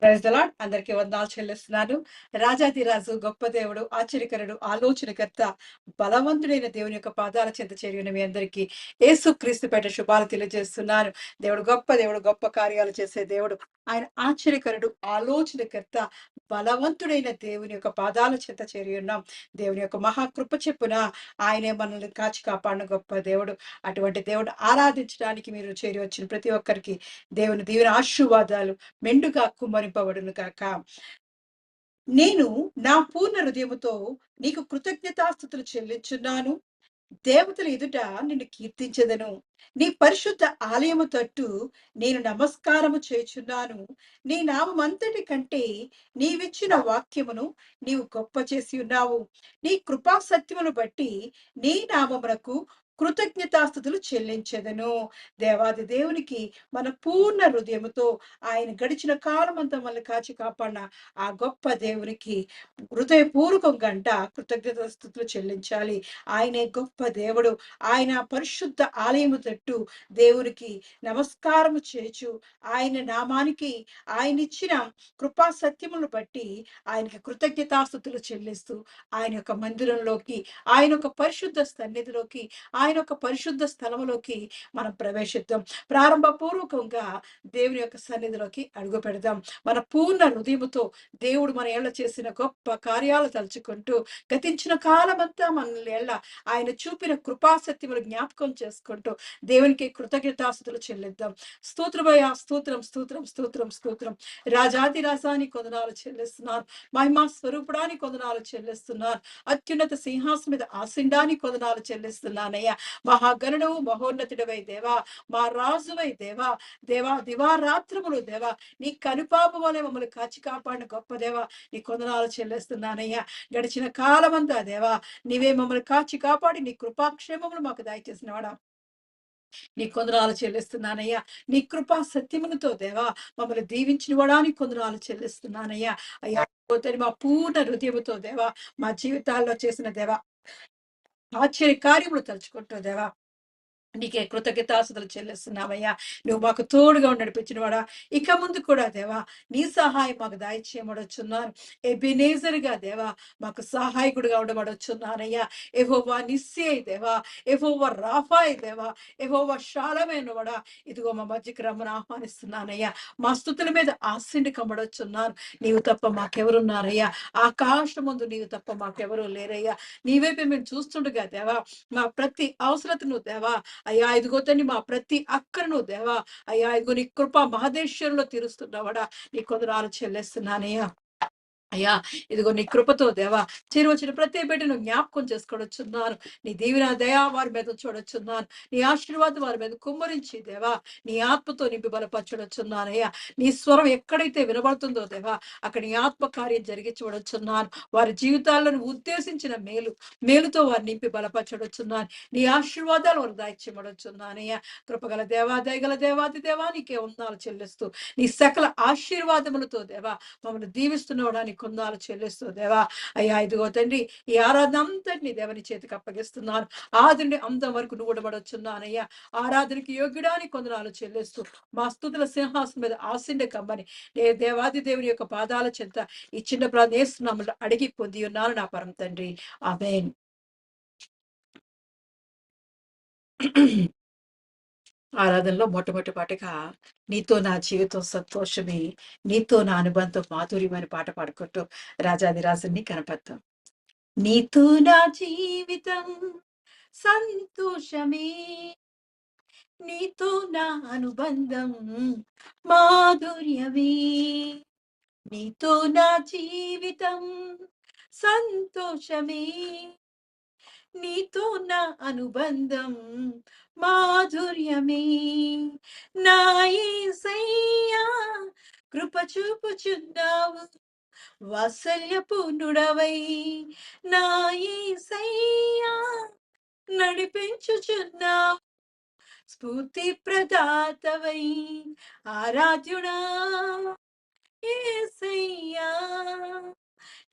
Praise the lord. అందరికీ వందనాలు చెల్లిస్తున్నాను. రాజాధిరాజు, గొప్ప దేవుడు, ఆశ్చర్యకరుడు, ఆలోచనకర్త, బలవంతుడైన దేవుని యొక్క పాదాల చెంత చేరిన మీ అందరికీ యేసుక్రీస్తు పేట శుభాలు తెలియజేస్తున్నాను. దేవుడు గొప్ప దేవుడు, గొప్ప కార్యాలు చేసే దేవుడు. ఆయన ఆశ్చర్యకరుడు, ఆలోచనకర్త, బలవంతుడైన దేవుని యొక్క పాదాల చెంత చేరి ఉన్నాం. దేవుని యొక్క మహాకృప చెప్పున ఆయనే మనల్ని కాచి కాపాడిన గొప్ప దేవుడు. అటువంటి దేవుడు ఆరాధించడానికి మీరు చేరి వచ్చిన ప్రతి ఒక్కరికి దేవుని దీవెన ఆశీర్వాదాలు మెండుగా కుమ్మరింపబడును కాక. నేను నా పూర్ణ హృదయముతో నీకు కృతజ్ఞతాస్తుతులు చెల్లించున్నాను. దేవతల ఎదుట నిన్ను కీర్తించెదను. నీ పరిశుద్ధ ఆలయము తట్టు నేను నమస్కారము చేయుచున్నాను. నీ నామమంతటి కంటే నీవిచ్చిన వాక్యమును నీవు గొప్ప చేసి ఉన్నావు. నీ కృపా సత్యమును బట్టి నీ నామమునకు కృతజ్ఞతాస్తుతులు చెల్లించెదను. దేవాది దేవునికి మన పూర్ణ హృదయముతో ఆయన గడిచిన కాలం అంతా మనల్ని కాచి కాపాడిన ఆ గొప్ప దేవునికి హృదయపూర్వకంగా కృతజ్ఞతాస్తుతులు చెల్లించాలి. ఆయనే గొప్ప దేవుడు. ఆయన పరిశుద్ధ ఆలయము తట్టు దేవునికి నమస్కారము చేచు ఆయన నామానికి ఆయన ఇచ్చిన కృపా సత్యమును బట్టి ఆయనకి కృతజ్ఞతాస్తుతులు చెల్లిస్తూ ఆయన యొక్క మందిరంలోకి, ఆయన యొక్క పరిశుద్ధ సన్నిధిలోకి, ఆయన యొక్క పరిశుద్ధ స్థలములోకి మనం ప్రవేశిద్దాం. ప్రారంభపూర్వకంగా దేవుని యొక్క సన్నిధిలోకి అడుగు పెడదాం. మన పూర్ణ హృదయముతో దేవుడు మన ఏళ్ళ చేసిన గొప్ప కార్యాలు తలుచుకుంటూ గతించిన కాలమంతా మనల్ని ఏళ్ళ ఆయన చూపిన కృపాసత్యములు జ్ఞాపకం చేసుకుంటూ దేవునికి కృతజ్ఞతాస్తుతులు చెల్లిద్దాం. స్తోత్రమయ్యా, స్తోత్రం స్తోత్రం స్తోత్రం స్తోత్రం. రాజాది రాజాని కొందనాలు చెల్లిస్తున్నారు. మహిమా స్వరూపుడాని కొందనాలు చెల్లిస్తున్నారు. అత్యున్నత సింహాసం మీద ఆసిండాని కొందనాలు చెల్లిస్తున్నానయ్యా. మహాగణుడు మహోన్నతుడవై దేవా, మా రాజువై దేవా, దేవా దివారాత్రములు దేవా నీ కనుపాప వలె మమ్మల్ని కాచి కాపాడిన గొప్ప దేవా నీ కొందనాలు చెల్లిస్తున్నానయ్యా. గడిచిన కాలమంతా దేవా నీవే మమ్మల్ని కాచి కాపాడి నీ కృపాక్షేమములు మాకు దయచేసిన వాడా నీ కొందనాలు చెల్లిస్తున్నానయ్యా. నీ కృపా సత్యములతో దేవా మమ్మల్ని దీవించిన వాడానికి కొందనాలు చెల్లిస్తున్నానయ్యా. అయ్యా మా పూర్ణ హృదయముతో దేవా మా జీవితాల్లో చేసిన దేవా ఆశ్చర్య కార్యములు తలుచుకుంటూ దేవా నీకే కృతజ్ఞతాస్తుతులు చెల్లిస్తున్నావయ్యా. నువ్వు మాకు తోడుగా నడిపించిన వాడా. ఇక ముందు కూడా దేవా నీ సహాయం మాకు దయచేయమడొచ్చున్నాను. ఎబినేజర్గా దేవా మాకు సహాయకుడిగా ఉండబడొచ్చున్నానయ్యా. యెహోవా నిస్సీ దేవా, యెహోవా రాఫాయి దేవా, యెహోవా షాలమేను వాడా ఇదిగో మా మధ్యకి రమ్మని ఆహ్వానిస్తున్నానయ్యా. మా స్తుతుల మీద ఆశీండి కమ్మడొచ్చున్నాను. నీవు తప్ప మాకెవరున్నారయ్యా. ఆకాశం ముందు నీవు తప్ప మాకెవరూ లేరయ్యా. నీవైపు మేము చూస్తుండగా దేవా మా ప్రతి అవసరతను దేవా అయ్యా ఇదిగో తండ్రి మా ప్రతి అక్కరను దేవా అయ్యా ఇదిగో నీ కృప మహదేశ్వరంలో తీరుస్తున్నావాడా నీ కొందరాలు చెల్లిస్తున్నానయ్యా. అయ్యా ఇదిగో నీ కృపతో దేవా చేరువచ్చిన ప్రతి బిడ్డను జ్ఞాపకం చేసుకోవచ్చున్నాను. నీ దీవెన దయా వారి మీద చూడొచ్చున్నాను. నీ ఆశీర్వాదం వారి మీద కుమ్మరించి దేవా నీ ఆత్మతో నింపి బలపరచొచ్చున్నానయ్యా. నీ స్వరం ఎక్కడైతే వినబడుతుందో దేవా అక్కడ నీ ఆత్మ కార్యం జరిగి చూడొచ్చున్నాను. వారి జీవితాలను ఉద్దేశించిన మేలుతో వారిని నింపి బలపరచొచ్చున్నాను. నీ ఆశీర్వాదాలు వారు దాయిచ్చబడొచ్చున్నానయ్యా. కృపగల దేవా దయగల దేవాది దేవా నీకే వందనాలు చెల్లిస్తూ నీ సకల ఆశీర్వాదములతో దేవా మమ్మల్ని దీవిస్తున్నవాడానికి కొందాలు చెల్లిస్తూ దేవా అయ్యా ఇదిగో తండ్రి ఈ ఆరాధన అంతటిని దేవని చేతికి అప్పగిస్తున్నాను. ఆది నుండి అంతం వరకు నువ్వు ఉండబడొచ్చున్నానయ్యా. ఆరాధనకి యోగ్యుడానికి కొందనాలు చెల్లిస్తూ మా స్తుతుల సింహాసనం మీద ఆసిండే కమ్మని దేవాది దేవుని యొక్క పాదాల చెంత ఈ చిన్న ప్రాణేస్తున్నాములు అడిగి పొంది ఉన్నాను నా పరం తండ్రి. ఆమేన్. ఆరాధనలో మొట్టమొదటిపాటుగా నీతో నా జీవితం సంతోషమే, నీతో నా అనుబంధం మాధుర్యం అని పాట పాడుకుంటూ రాజాదిరాజుని కనపడతాం. నీతో నా జీవితం సంతోషమే, నీతో నా అనుబంధం మాధుర్యమే, నీతో నా జీవితం సంతోషమే, నీతో నా అనుబంధం మాధుర్యమే, నా యేసయ్యా కృప చూపుచున్నావు వాత్సల్య పూర్ణుడవై, నా యేసయ్యా నడిపించుచున్నావు స్ఫూర్తి ప్రదాతవై, ఆరాధ్యుడా యేసయ్యా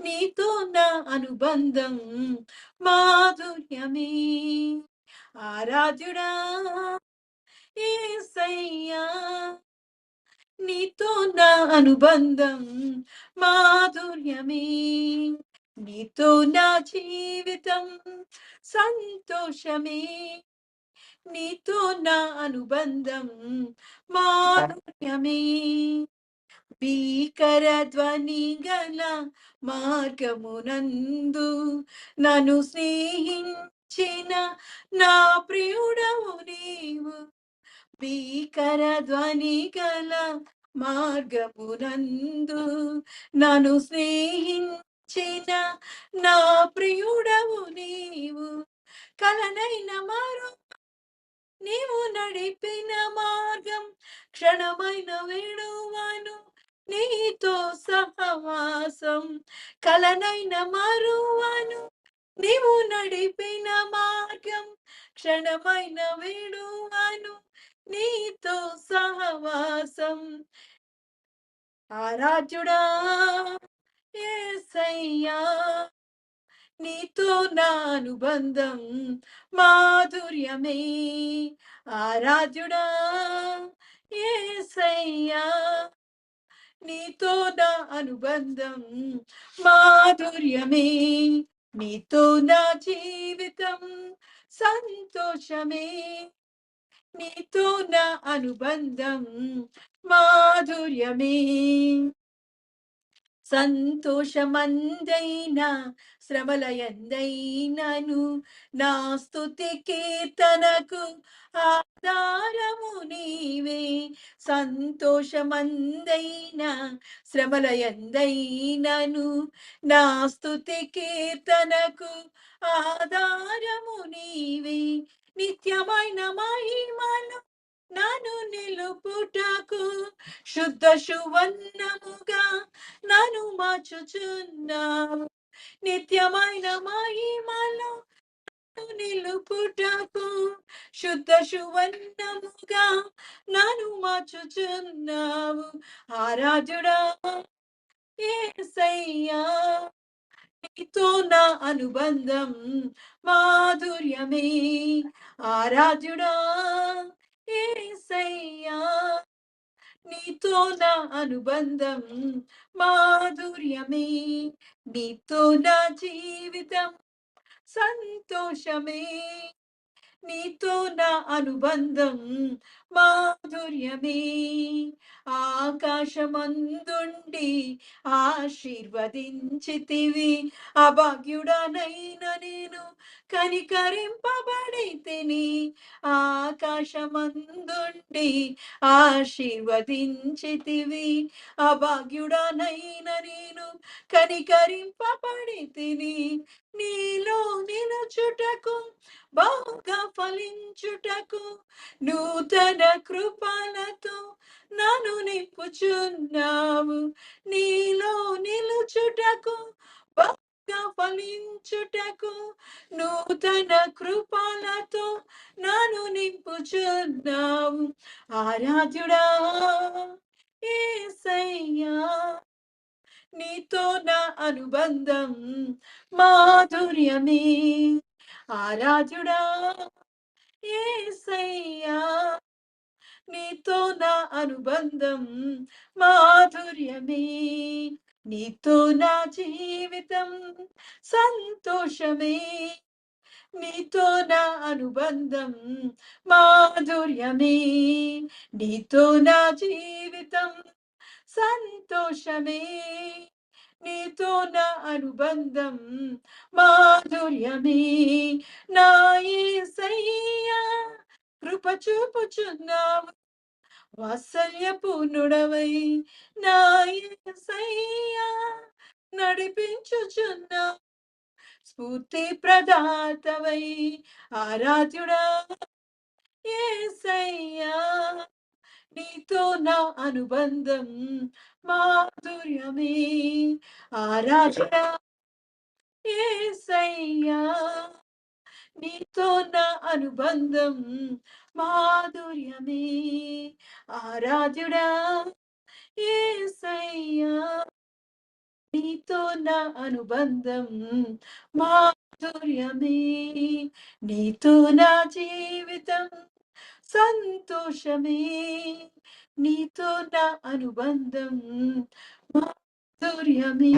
నీతో నా అనుబంధం మాధుర్యమే, ఆరాధ్యుడా యేసయ్యా నీతో నా అనుబంధం మాధుర్యమే, నీతో నా జీవితం సంతోషమే, నీతో నా అనుబంధం మాధుర్యమే. భీకర ధ్వని గల మార్గమునందు నన్ను స్నేహించిన నా ప్రియుడవు నీవు. భీకర ధ్వని గల మార్గమునందు నన్ను స్నేహించిన నా ప్రియుడవు నీవు. కలనైన మారు నీవు నడిపిన మార్గం క్షణమైన విడువను, నీతో సహవాసం కలనైన మరువను. నీవు నడిపిన మార్గం క్షణమైన విడువను, నీతో సహవాసం. ఆరాధ్యుడా యేసయ్యా, నీతో నా అనుబంధం మాధుర్యమే. ఆరాధ్యుడా యేసయ్యా, నీతో నా అనుబంధం మాధుర్యమే, నీతో నా జీవితం సంతోషమే, నీతో నా అనుబంధం మాధుర్యమే. సంతోషమందైనా శ్రమలయందైనను నా స్తుతి కీర్తనకు ఆధారము నీవే. సంతోషమందైనా శ్రమలయందైనను నా స్తుతి కీర్తనకు ఆధారము నీవే. నిత్యమైన మహిమను నన్ను నిలుపుటకు శుద్ధ సువర్ణముగా నన్ను మార్చుచున్నావు. నిత్యమైన మహిమలో నిలుపుటకు శుద్ధ సువర్ణముగా నన్ను మార్చుచున్నావు. ఆరాధ్యుడా యేసయ్యా, నీతో నా అనుబంధం మాధుర్యమే. ఆరాధ్యుడా యేసయ్యా, నీతో నా అనుబంధం మాధుర్యమే, నీతో నా జీవితం సంతోషమే, నీతో నా అనుబంధం మాధుర్యమే. ఆకాశమందుండి ఆశీర్వదించితివి, అభాగ్యుడనైన నేను కనికరింపబడితిని. ఆకాశమందుండి ఆశీర్వదించితివి, అభాగ్యుడనైన నేను కనికరింపబడితిని. నీలో నిలుచుటకు బాగా ఫలించుటకు నూతన కృపలతో నన్ను నింపుచున్నావు. నీలో నిలుచుటకు బాగా ఫలించుటకు నూతన కృపలతో నన్ను నింపుచున్నావు. ఆరాధ్యుడా యేసయ్యా, నీతో నా అనుబంధం మాధుర్యమే. ఆరాధ్యుడా యేసయ్యా, నీతో నా అనుబంధం మాధుర్యమే, నీతో నా జీవితం సంతోషమే, నీతో నా అనుబంధం మాధుర్యమే, నీతో నా జీవితం సంతోషమే, నీతో నా అనుబంధం మాధుర్యమే. నా యేసయ్యా, కృప చూపుచున్నావు, వాత్సల్య పూర్ణుడవై నా యేసయ్యా నడిపించుచున్నావు, స్ఫూర్తి ప్రదాతవై. ఆరాధ్యుడా యేసయ్యా, నీతో నా అనుబంధం మాధుర్యమే. ఆరాధ్యుడా యేసయ్యా, నీతో నా అనుబంధం మాధుర్యమే. ఆరాధ్యుడా యేసయ్యా, నీతో నా అనుబంధం మాధుర్యమే, నీతో నా జీవితం సంతోషమే, నీతో నా అనుబంధం మాధుర్యమే.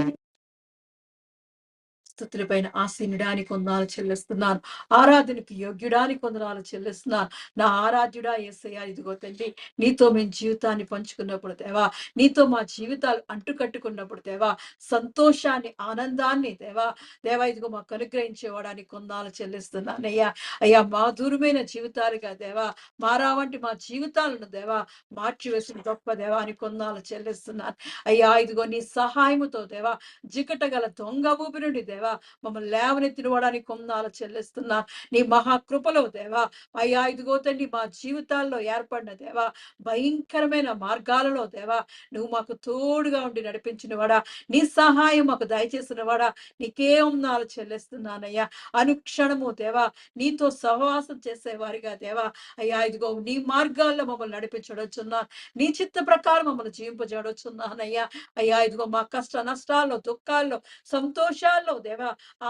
స్తుతులపైన ఆసీనుడానికి వందనాలు చెల్లిస్తున్నాను. ఆరాధనకు యోగ్యుడానికి వందనాలు చెల్లిస్తున్నాను. నా ఆరాధ్యుడా యేసయ్యా, ఇదిగో తండ్రి, నీతో మేము జీవితాన్ని పంచుకున్నప్పుడు దేవా, నీతో మా జీవితాలు అంటుకట్టుకున్నప్పుడు దేవా, సంతోషాన్ని, ఆనందాన్ని దేవా, దేవా ఇదిగో మాకు అనుగ్రహించేవాడానికి వందనాలు చెల్లిస్తున్నానయ్యా. అయ్యా, మాధురమైన జీవితాలుగా దేవా, మారా వంటి మా జీవితాలను దేవా మార్చివేసిన గొప్ప దేవానికి వందనాలు చెల్లిస్తున్నాను. అయ్యా, ఇదిగో నీ సహాయముతో దేవా, జికట గల దొంగ ఊపి నుండి దేవా మమ్మల్ని లేవనెత్తినవాడానికి కొందాలు చెల్లిస్తున్నా. నీ మహాకృపలో దేవా, అయ్యా ఇదిగో తండ్రి, మా జీవితాల్లో ఏర్పడిన దేవా భయంకరమైన మార్గాలలో దేవా నువ్వు మాకు తోడుగా ఉండి నడిపించిన వాడా, నీ సహాయం మాకు దయచేసిన వాడా, నీకే వందనాలు చెల్లిస్తున్నానయ్యా. అనుక్షణము దేవా నీతో సహవాసం చేసేవారిగా దేవా, అయ్యా ఇదిగో నీ మార్గాల్లో మమ్మల్ని నడిపించడొచ్చున్నా, నీ చిత్త ప్రకారం మమ్మల్ని జీవింపజేయడొచ్చున్నానయ్యా. అయ్యా ఇదిగో మా కష్ట నష్టాల్లో, దుఃఖాల్లో, సంతోషాల్లో దేవా,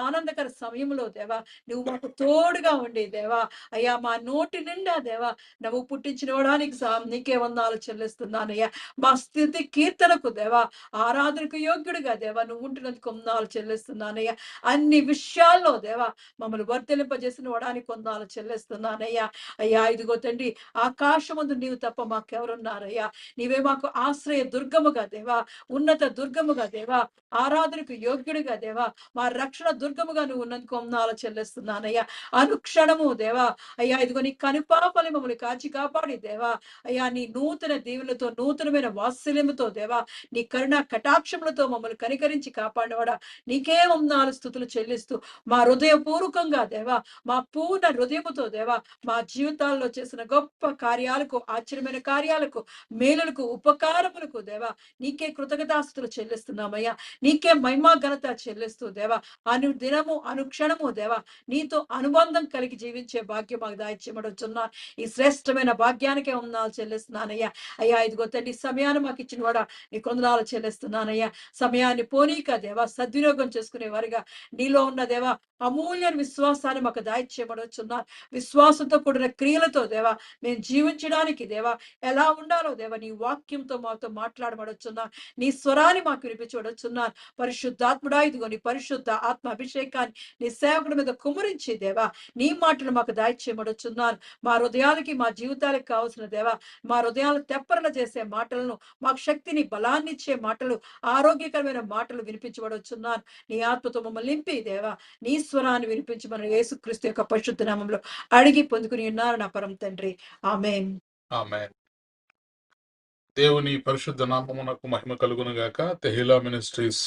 ఆనందకర సమయంలో దేవా నువ్వు మాకు తోడుగా ఉండి దేవా, అయ్యా మా నోటి నిండా దేవా నువ్వు పుట్టించినవడానికి నీకే వందనాలు చెల్లిస్తున్నానయ్యా. మా స్థితి కీర్తనకు దేవా, ఆరాధనకు యోగ్యుడిగా దేవా నువ్వు ఉంటున్నందుకు వందనాలు చెల్లిస్తున్నానయ్యా. అన్ని విషయాల్లో దేవా మమ్మల్ని వర్ధలింపజేసిన వాడానికి వందనాలు చెల్లిస్తున్నానయ్యా. అయ్యా ఇదిగో తండ్రి, ఆకాశమందు నీవు తప్ప మాకెవరున్నారయ్యా. నీవే మాకు ఆశ్రయ దుర్గముగా దేవా, ఉన్నత దుర్గముగా దేవా, ఆరాధనకు యోగ్యుడిగా దేవా, మా రక్షణ దుర్గముగా నువ్వు ఉన్నందుకు వందనాలు చెల్లిస్తున్నానయ్యా. అనుక్షణము దేవా, అయ్యా ఇదిగో నీ కనుపాపలి మమ్మల్ని కాచి కాపాడి దేవా, అయ్యా నీ నూతన దీవులతో, నూతనమైన వాత్సల్యముతో దేవా, నీ కరుణ కటాక్షములతో మమ్మల్ని కనికరించి కాపాడినవాడా, నీకే వందనాలు స్తుతులు చెల్లిస్తూ మా హృదయపూర్వకంగా దేవా, మా పూర్ణ హృదయముతో దేవా మా జీవితాల్లో చేసిన గొప్ప కార్యాలకు, ఆశ్చర్యమైన కార్యాలకు, మేలులకు, ఉపకారములకు దేవా నీకే కృతజ్ఞతాస్తుతులు చెల్లిస్తున్నామయ్యా. నీకే మహిమా ఘనత చెల్లిస్తూ దేవా అనుదినము, అనుక్షణము దేవా నీతో అనుబంధం కలిగి జీవించే భాగ్యం మాకు దాయిచ్యమడుచున్నాను. ఈ శ్రేష్టమైన భాగ్యానికే వందనాలు చెల్లిస్తున్నానయ్యా. అయ్యా ఇదిగో తండ్రి, సమయాన్ని మాకు ఇచ్చిన వాడా నీ వందనాలు చెల్లిస్తున్నానయ్యా. సమయాన్ని పోనీక దేవా సద్వినియోగం చేసుకునే వారిగా నీలో ఉన్న దేవా అమూల్య విశ్వాసాన్ని మాకు దాయిచ్యమడుచున్నాను. విశ్వాసంతో కూడిన క్రియలతో దేవా మేము జీవించడానికి దేవా ఎలా ఉండాలో దేవా నీ వాక్యంతో మాతో మాట్లాడబడుచున్నాను. నీ స్వరాన్ని మాకు వినిపించబడుచున్నాను. పరిశుద్ధాత్ముడా ఇదిగో నీ పరిశుద్ధ ఆత్మ అభిషేకాన్ని నీ సేవకుడి మీద కుమరించి దేవా నీ మాటలు మాకు దాయిచ్చేయబడుచున్నాను. మా హృదయాలకి, మా జీవితాలకు కావాల్సిన దేవా మా హృదయాలు తెప్పరలు చేసే మాటలను, మాకు శక్తిని, బలాన్ని ఇచ్చే మాటలు, ఆరోగ్యకరమైన మాటలు వినిపించబడుచున్నాను. నీ ఆత్మతో మమ్మల్ని నింపి దేవా నీ స్వరాన్ని వినిపించమని యేసుక్రీస్తు యొక్క పరిశుద్ధ నామంలో అడిగి పొందుకుని ఉన్నారు నా పరమ తండ్రి. ఆమేన్. ఆమేన్. దేవుని పరిశుద్ధ నామమునకు మహిమ కలుగును గాక. తెహిలా మినిస్ట్రీస్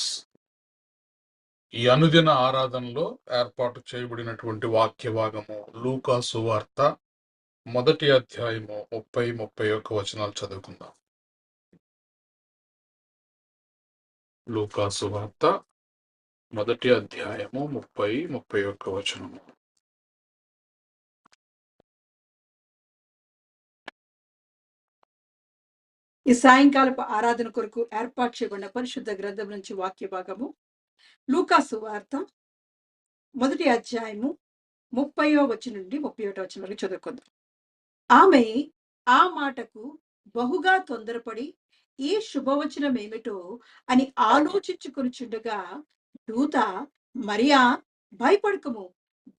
ఈ అనుదిన ఆరాధనలో ఏర్పాటు చేయబడినటువంటి వాక్య భాగము లూకా సువార్త 1వ అధ్యాయము 30-31 వచనాలు చదువుకుందాం. లూకా సువార్త 1వ అధ్యాయము 30-31 వచనము. ఈ సాయంకాలపు ఆరాధన కొరకు ఏర్పాటు చేయబడిన పరిశుద్ధ గ్రంథం నుంచి వాక్య భాగము లూకా సువార్త 1వ అధ్యాయము 30వ వచనం నుండి 31వ వచనం వరకు చదువుకుందాం. ఆమె ఆ మాటకు బహుగా తొందరపడి ఈ శుభవచనం ఏమిటో అని ఆలోచించుకొనిచుండగా దూత, మరియా భయపడకము,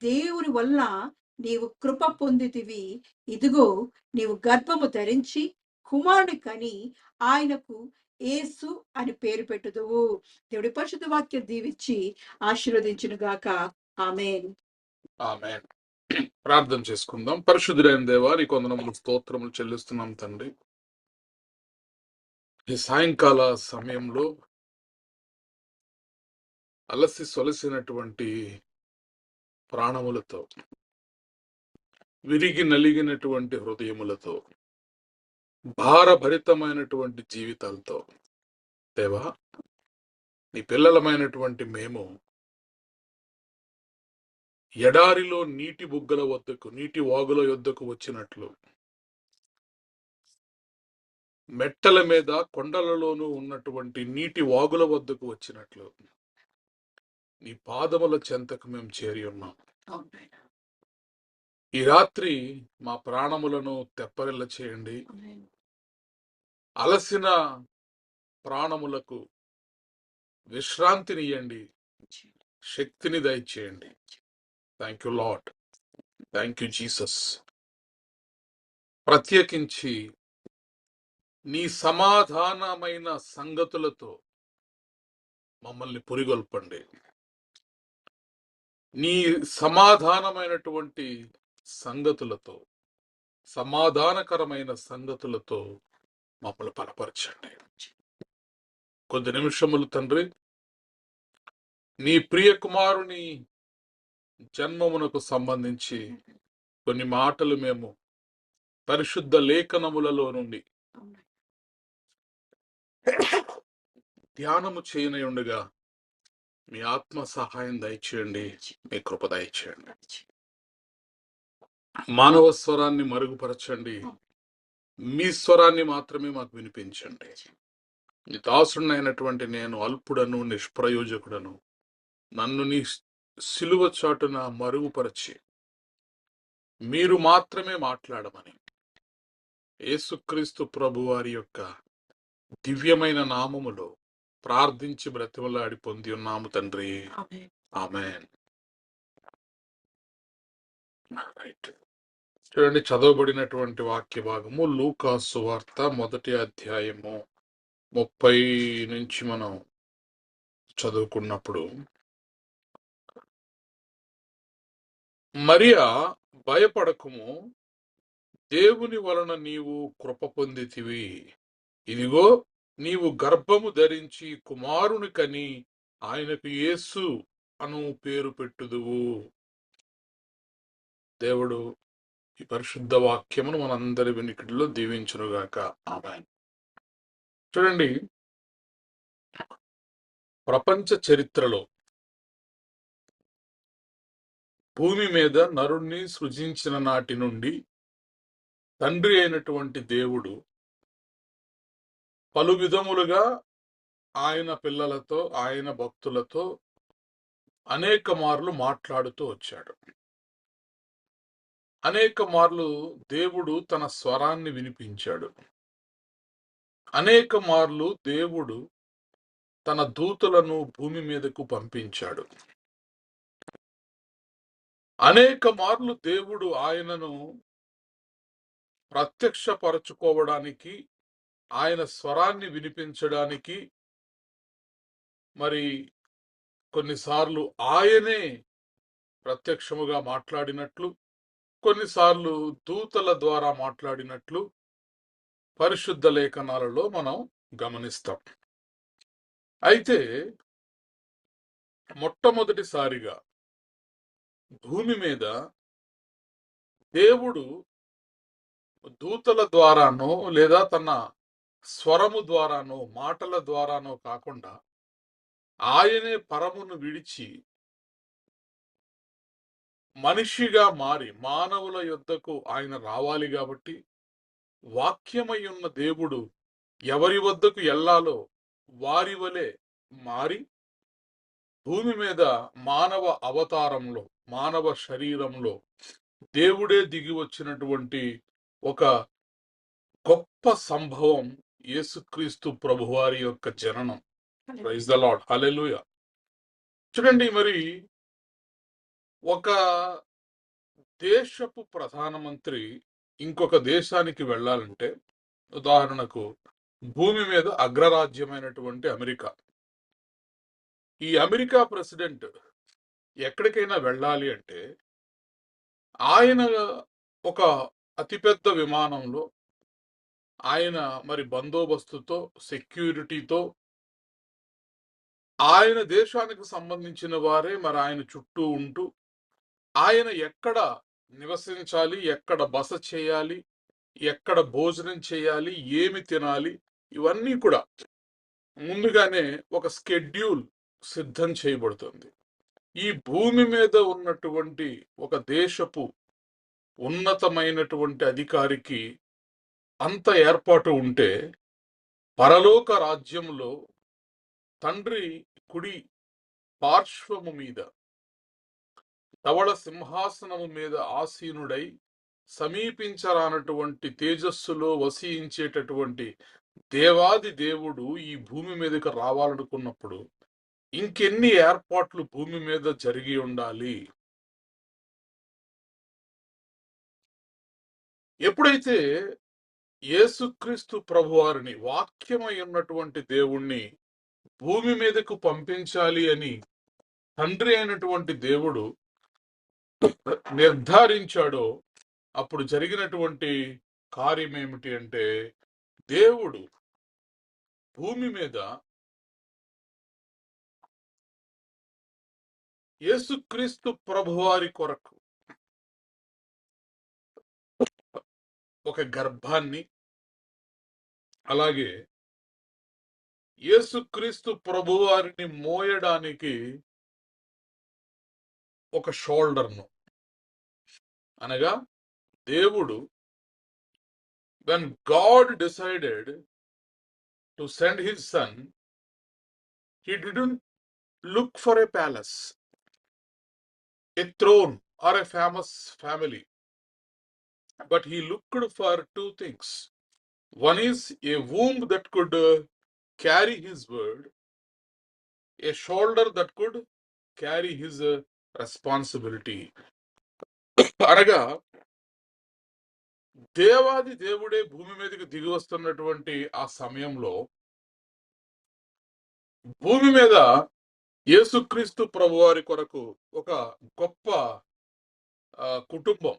దేవుని వల్ల నీవు కృప పొందితివి, ఇదిగో నీవు గర్భము ధరించి కుమారుని కని ఆయనకు యేసు అని పేరు పెట్టుదువు. దేవుడి పరిశుద్ధ వాక్యం దీవించి ఆశీర్వదించును గాక. ఆమేన్. ఆమేన్. ప్రార్థన చేసుకుందాం. పరిశుద్ధుడైన దేవా నీకు వందనములు, స్తోత్రములు చెల్లిస్తున్నాం తండ్రి. ఈ సాయంకాల సమయంలో అలసి సొలసినటువంటి ప్రాణములతో, విరిగి నలిగినటువంటి హృదయములతో, భారభరితమైనటువంటి జీవితాలతో దేవా నీ పిల్లలమైనటువంటి మేము ఎడారిలో నీటి బుగ్గల వద్దకు, నీటి వాగుల యొద్దకు వచ్చినట్లు, మెట్టల మీద కొండలలోనూ ఉన్నటువంటి నీటి వాగుల వద్దకు వచ్చినట్లు నీ పాదముల చెంతకు మేము చేరి ఉన్నాం. ఈ రాత్రి మా ప్రాణములను తెప్పరిల్ల చేయండి. అలసిన ప్రాణములకు విశ్రాంతినియండి, శక్తిని దయచేయండి. Thank you lord, thank you Jesus. ప్రత్యేకించి నీ సమాధానమైన సంగతులతో మమ్మల్ని పురిగొల్పండి. నీ సమాధానమైనటువంటి సంగతులతో, సమాధానకరమైన సంగతులతో మమ్మల్ని బలపరచండి. కొద్ది నిమిషములు తండ్రి, నీ ప్రియ కుమారుని జన్మమునకు సంబంధించి కొన్ని మాటలు మేము పరిశుద్ధ లేఖనములలో నుండి ధ్యానము చేయనయుండగా మీ ఆత్మ సహాయం దయచేయండి, మీ కృప దయచేయండి. మానవ స్వరాన్ని మరుగుపరచండి, మీ స్వరాన్ని మాత్రమే మాకు వినిపించండి. నీ దాసుడైనటువంటి నేను అల్పుడను, నిష్ప్రయోజకుడను. నన్ను నీ సిలువ చాటున మరుగుపరచి మీరు మాత్రమే మాట్లాడమని యేసుక్రీస్తు ప్రభువారి యొక్క దివ్యమైన నామములో ప్రార్థించి బ్రతిమలాడి పొంది ఉన్నాము తండ్రి. ఆమేన్. రైట్. చూడండి, చదవబడినటువంటి వాక్య భాగము లూకా సువార్త 1వ అధ్యాయము 30 నుంచి మనం చదువుకున్నప్పుడు, మరియా భయపడకుము, దేవుని వలన నీవు కృప పొందితివి. ఇదిగో నీవు గర్భము ధరించి కుమారుని కని ఆయనకు యేసు అను పేరు పెట్టుదువు. దేవుడు ఈ పరిశుద్ధ వాక్యమును మనందరి వెనుకటిలో దీవించునుగాక. ఆమేన్. చూడండి, ప్రపంచ చరిత్రలో భూమి మీద నరుణ్ణి సృజించిన నాటి నుండి తండ్రి అయినటువంటి దేవుడు పలు విధములుగా ఆయన పిల్లలతో, ఆయన భక్తులతో అనేక మార్లు మాట్లాడుతూ వచ్చాడు. అనేక మార్లు దేవుడు తన స్వరాన్ని వినిపించాడు. అనేక మార్లు దేవుడు తన దూతలను భూమి మీదకు పంపించాడు. అనేక మార్లు దేవుడు ఆయనను ప్రత్యక్షపరచుకోవడానికి, ఆయన స్వరాన్ని వినిపించడానికి, మరి కొన్నిసార్లు ఆయనే ప్రత్యక్షముగా మాట్లాడినట్లు, కొన్నిసార్లు దూతల ద్వారా మాట్లాడినట్లు పరిశుద్ధ లేఖనాలలో మనం గమనిస్తాం. అయితే మొట్టమొదటిసారిగా భూమి మీద దేవుడు దూతల ద్వారానో లేదా తన స్వరము ద్వారానో మాటల ద్వారానో కాకుండా ఆయనే పరమును విడిచి మనిషిగా మారి మానవుల యొద్దకు ఆయన రావాలి. కాబట్టి వాక్యమై ఉన్న దేవుడు ఎవరి వద్దకు ఎల్లాలో వారి వలె మారి భూమి మీద మానవ అవతారంలో, మానవ శరీరంలో దేవుడే దిగి వచ్చినటువంటి ఒక గొప్ప సంభవం యేసుక్రీస్తు ప్రభువారి యొక్క జననం. ప్రైజ్ ద లార్డ్, హల్లెలూయా. చూడండి, మరి ఒక దేశపు ప్రధానమంత్రి ఇంకొక దేశానికి వెళ్ళాలంటే, ఉదాహరణకు భూమి మీద అగ్రరాజ్యమైనటువంటి అమెరికా, ఈ అమెరికా ప్రెసిడెంట్ ఎక్కడికైనా వెళ్ళాలి అంటే ఆయన ఒక అతిపెద్ద విమానంలో, ఆయన మరి బందోబస్తుతో, సెక్యూరిటీతో, ఆయన దేశానికి సంబంధించిన వారే మరి ఆయన చుట్టూ ఉంటూ, ఆయన ఎక్కడ నివసించాలి, ఎక్కడ బస చేయాలి, ఎక్కడ భోజనం చేయాలి, ఏమి తినాలి, ఇవన్నీ కూడా ముందుగానే ఒక స్కెడ్యూల్ సిద్ధం చేయబడుతుంది. ఈ భూమి మీద ఉన్నటువంటి ఒక దేశపు ఉన్నతమైనటువంటి అధికారికి అంత ఏర్పాటు ఉంటే, పరలోక రాజ్యంలో తండ్రి కుడి పార్శ్వము మీద ధవళ సింహాసనము మీద ఆసీనుడై సమీపించరానటువంటి తేజస్సులో వసించేటటువంటి దేవాది దేవుడు ఈ భూమి మీదకి రావాలనుకున్నప్పుడు ఇంకెన్ని ఏర్పాట్లు భూమి మీద జరిగి ఉండాలి? ఎప్పుడైతే యేసుక్రీస్తు ప్రభువారిని, వాక్యమై ఉన్నటువంటి దేవుణ్ణి భూమి మీదకు పంపించాలి అని తండ్రి అయినటువంటి దేవుడు నిర్ధారించాడో, అప్పుడు జరిగినటువంటి కార్యం ఏమిటి అంటే, దేవుడు భూమి మీద యేసుక్రీస్తు ప్రభువారి కొరకు ఒక గర్భాన్ని, అలాగే యేసుక్రీస్తు ప్రభువారిని మోయడానికి ఒక షోల్డర్ను, అనగా దేవుడు, when God decided to send his son, he didn't look for a palace, a throne, or a famous family, but he looked for two things. One is a womb that could carry his word, a shoulder that could carry his responsibility. అనగా దేవాది దేవుడే భూమి మీదకి దిగి వస్తున్నటువంటి ఆ సమయంలో భూమి మీద యేసుక్రీస్తు ప్రభువారి కొరకు ఒక గొప్ప కుటుంబం,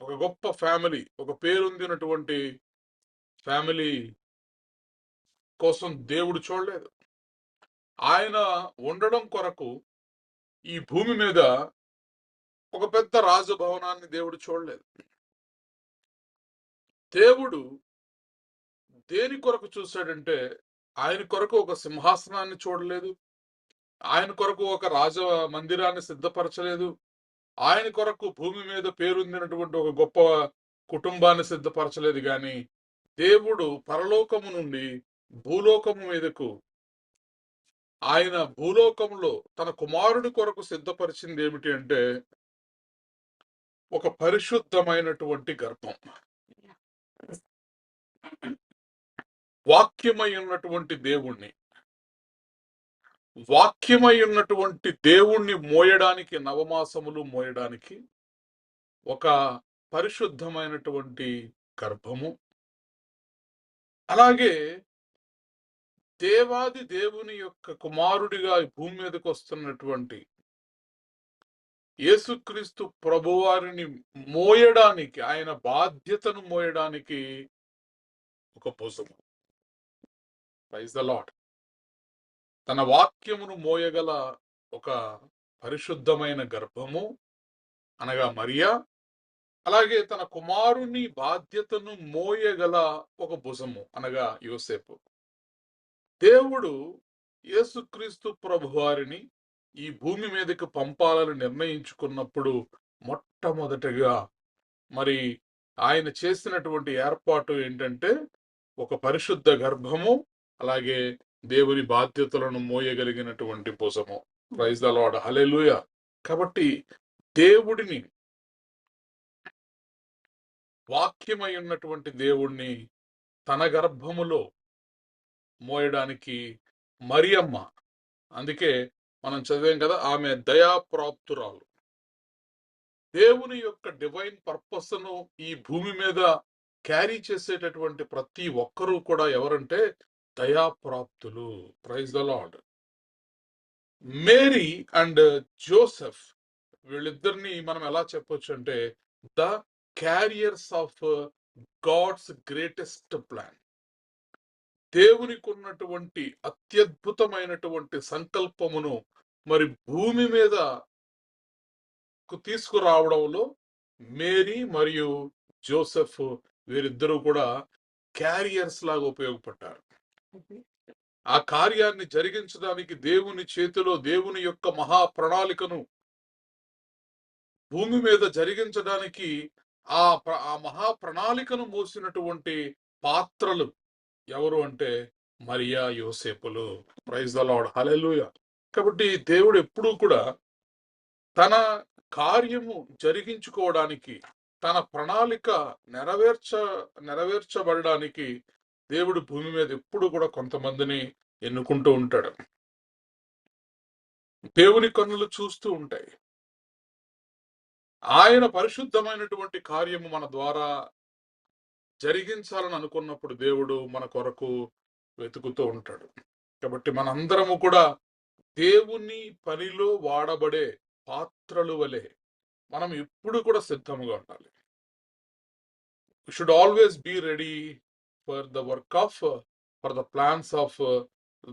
ఒక గొప్ప ఫ్యామిలీ, ఒక పేరొందినటువంటి ఫ్యామిలీ కోసం దేవుడు చూడలేదు. ఆయన ఉండడం కొరకు ఈ భూమి మీద ఒక పెద్ద రాజభవనాన్ని దేవుడు చూడలేదు. దేవుడు దేని కొరకు చూశాడంటే, ఆయన కొరకు ఒక సింహాసనాన్ని చూడలేదు, ఆయన కొరకు ఒక రాజ మందిరాన్ని సిద్ధపరచలేదు, ఆయన కొరకు భూమి మీద పేరొందినటువంటి ఒక గొప్ప కుటుంబాన్ని సిద్ధపరచలేదు. గాని దేవుడు పరలోకము నుండి భూలోకము మీదకు, ఆయన భూలోకంలో తన కుమారుడి కొరకు సిద్ధపరిచింది ఏమిటి అంటే, ఒక పరిశుద్ధమైనటువంటి గర్భం, వాక్యమై ఉన్నటువంటి దేవుణ్ణి, వాక్యమై ఉన్నటువంటి దేవుణ్ణి మోయడానికి, నవమాసములు మోయడానికి ఒక పరిశుద్ధమైనటువంటి గర్భము, అలాగే దేవాది దేవుని యొక్క కుమారుడిగా భూమి మీదకి వస్తున్నటువంటి యేసుక్రీస్తు ప్రభువారిని మోయడానికి, ఆయన బాధ్యతను మోయడానికి ఒక భుజము. Praise the lord. తన వాక్యమును మోయగల ఒక పరిశుద్ధమైన గర్భము, అనగా మరియా, అలాగే తన కుమారుని బాధ్యతను మోయగల ఒక భుజము, అనగా యోసేపు. దేవుడు యేసుక్రీస్తు ప్రభువారిని ఈ భూమి మీదకి పంపాలని నిర్ణయించుకున్నప్పుడు మొట్టమొదటిగా మరి ఆయన చేసినటువంటి ఏర్పాటు ఏంటంటే, ఒక పరిశుద్ధ గర్భము, అలాగే దేవుని బాధ్యతలను మోయగలిగినటువంటి భుజము. ప్రైజ్ ద లార్డ్, హల్లెలూయా. కాబట్టి దేవుడిని, వాక్యమై ఉన్నటువంటి దేవుణ్ణి తన గర్భములో మోయడానికి మరియమ్మ, అందుకే మనం చదివాం కదా, ఆమె దయాప్రాప్తురాలు. దేవుని యొక్క డివైన్ పర్పస్ ను ఈ భూమి మీద క్యారీ చేసేటటువంటి ప్రతి ఒక్కరూ కూడా ఎవరంటే దయాప్రాప్తులు. Praise the Lord. Mary and Joseph, వీళ్ళిద్దరిని మనం ఎలా చెప్పొచ్చు అంటే the carriers of God's greatest plan. దేవునికి ఉన్నటువంటి అత్యద్భుతమైనటువంటి సంకల్పమును మరి భూమి మీద తీసుకురావడంలో మేరీ మరియు జోసెఫ్, వీరిద్దరూ కూడా క్యారియర్స్ లాగా ఉపయోగపడ్డారు. ఆ కార్యాన్ని జరిగించడానికి దేవుని చేతిలో, దేవుని యొక్క మహా ప్రణాళికను భూమి మీద జరిగించడానికి ఆ మహా ప్రణాళికను మోసినటువంటి పాత్రలు ఎవరు అంటే మరియా, యోసేపులు. ప్రైజ్ ద లార్డ్, హల్లెలూయా. కాబట్టి దేవుడు ఎప్పుడూ కూడా తన కార్యము జరిగించుకోవడానికి, తన ప్రణాళిక నెరవేర్చబడడానికి దేవుడు భూమి మీద ఎప్పుడు కూడా కొంతమందిని ఎన్నుకుంటూ ఉంటాడు. దేవుని కన్నులు చూస్తూ ఉంటాయి. ఆయన పరిశుద్ధమైనటువంటి కార్యము మన ద్వారా జరిగించాలని అనుకున్నప్పుడు దేవుడు మన కొరకు వెతుకుతూ ఉంటాడు. కాబట్టి మనందరము కూడా దేవుని పనిలో వాడబడే పాత్రలు వలె మనం ఎప్పుడు కూడా సిద్ధముగా ఉండాలి. We should always be ready for the work of, for the plans of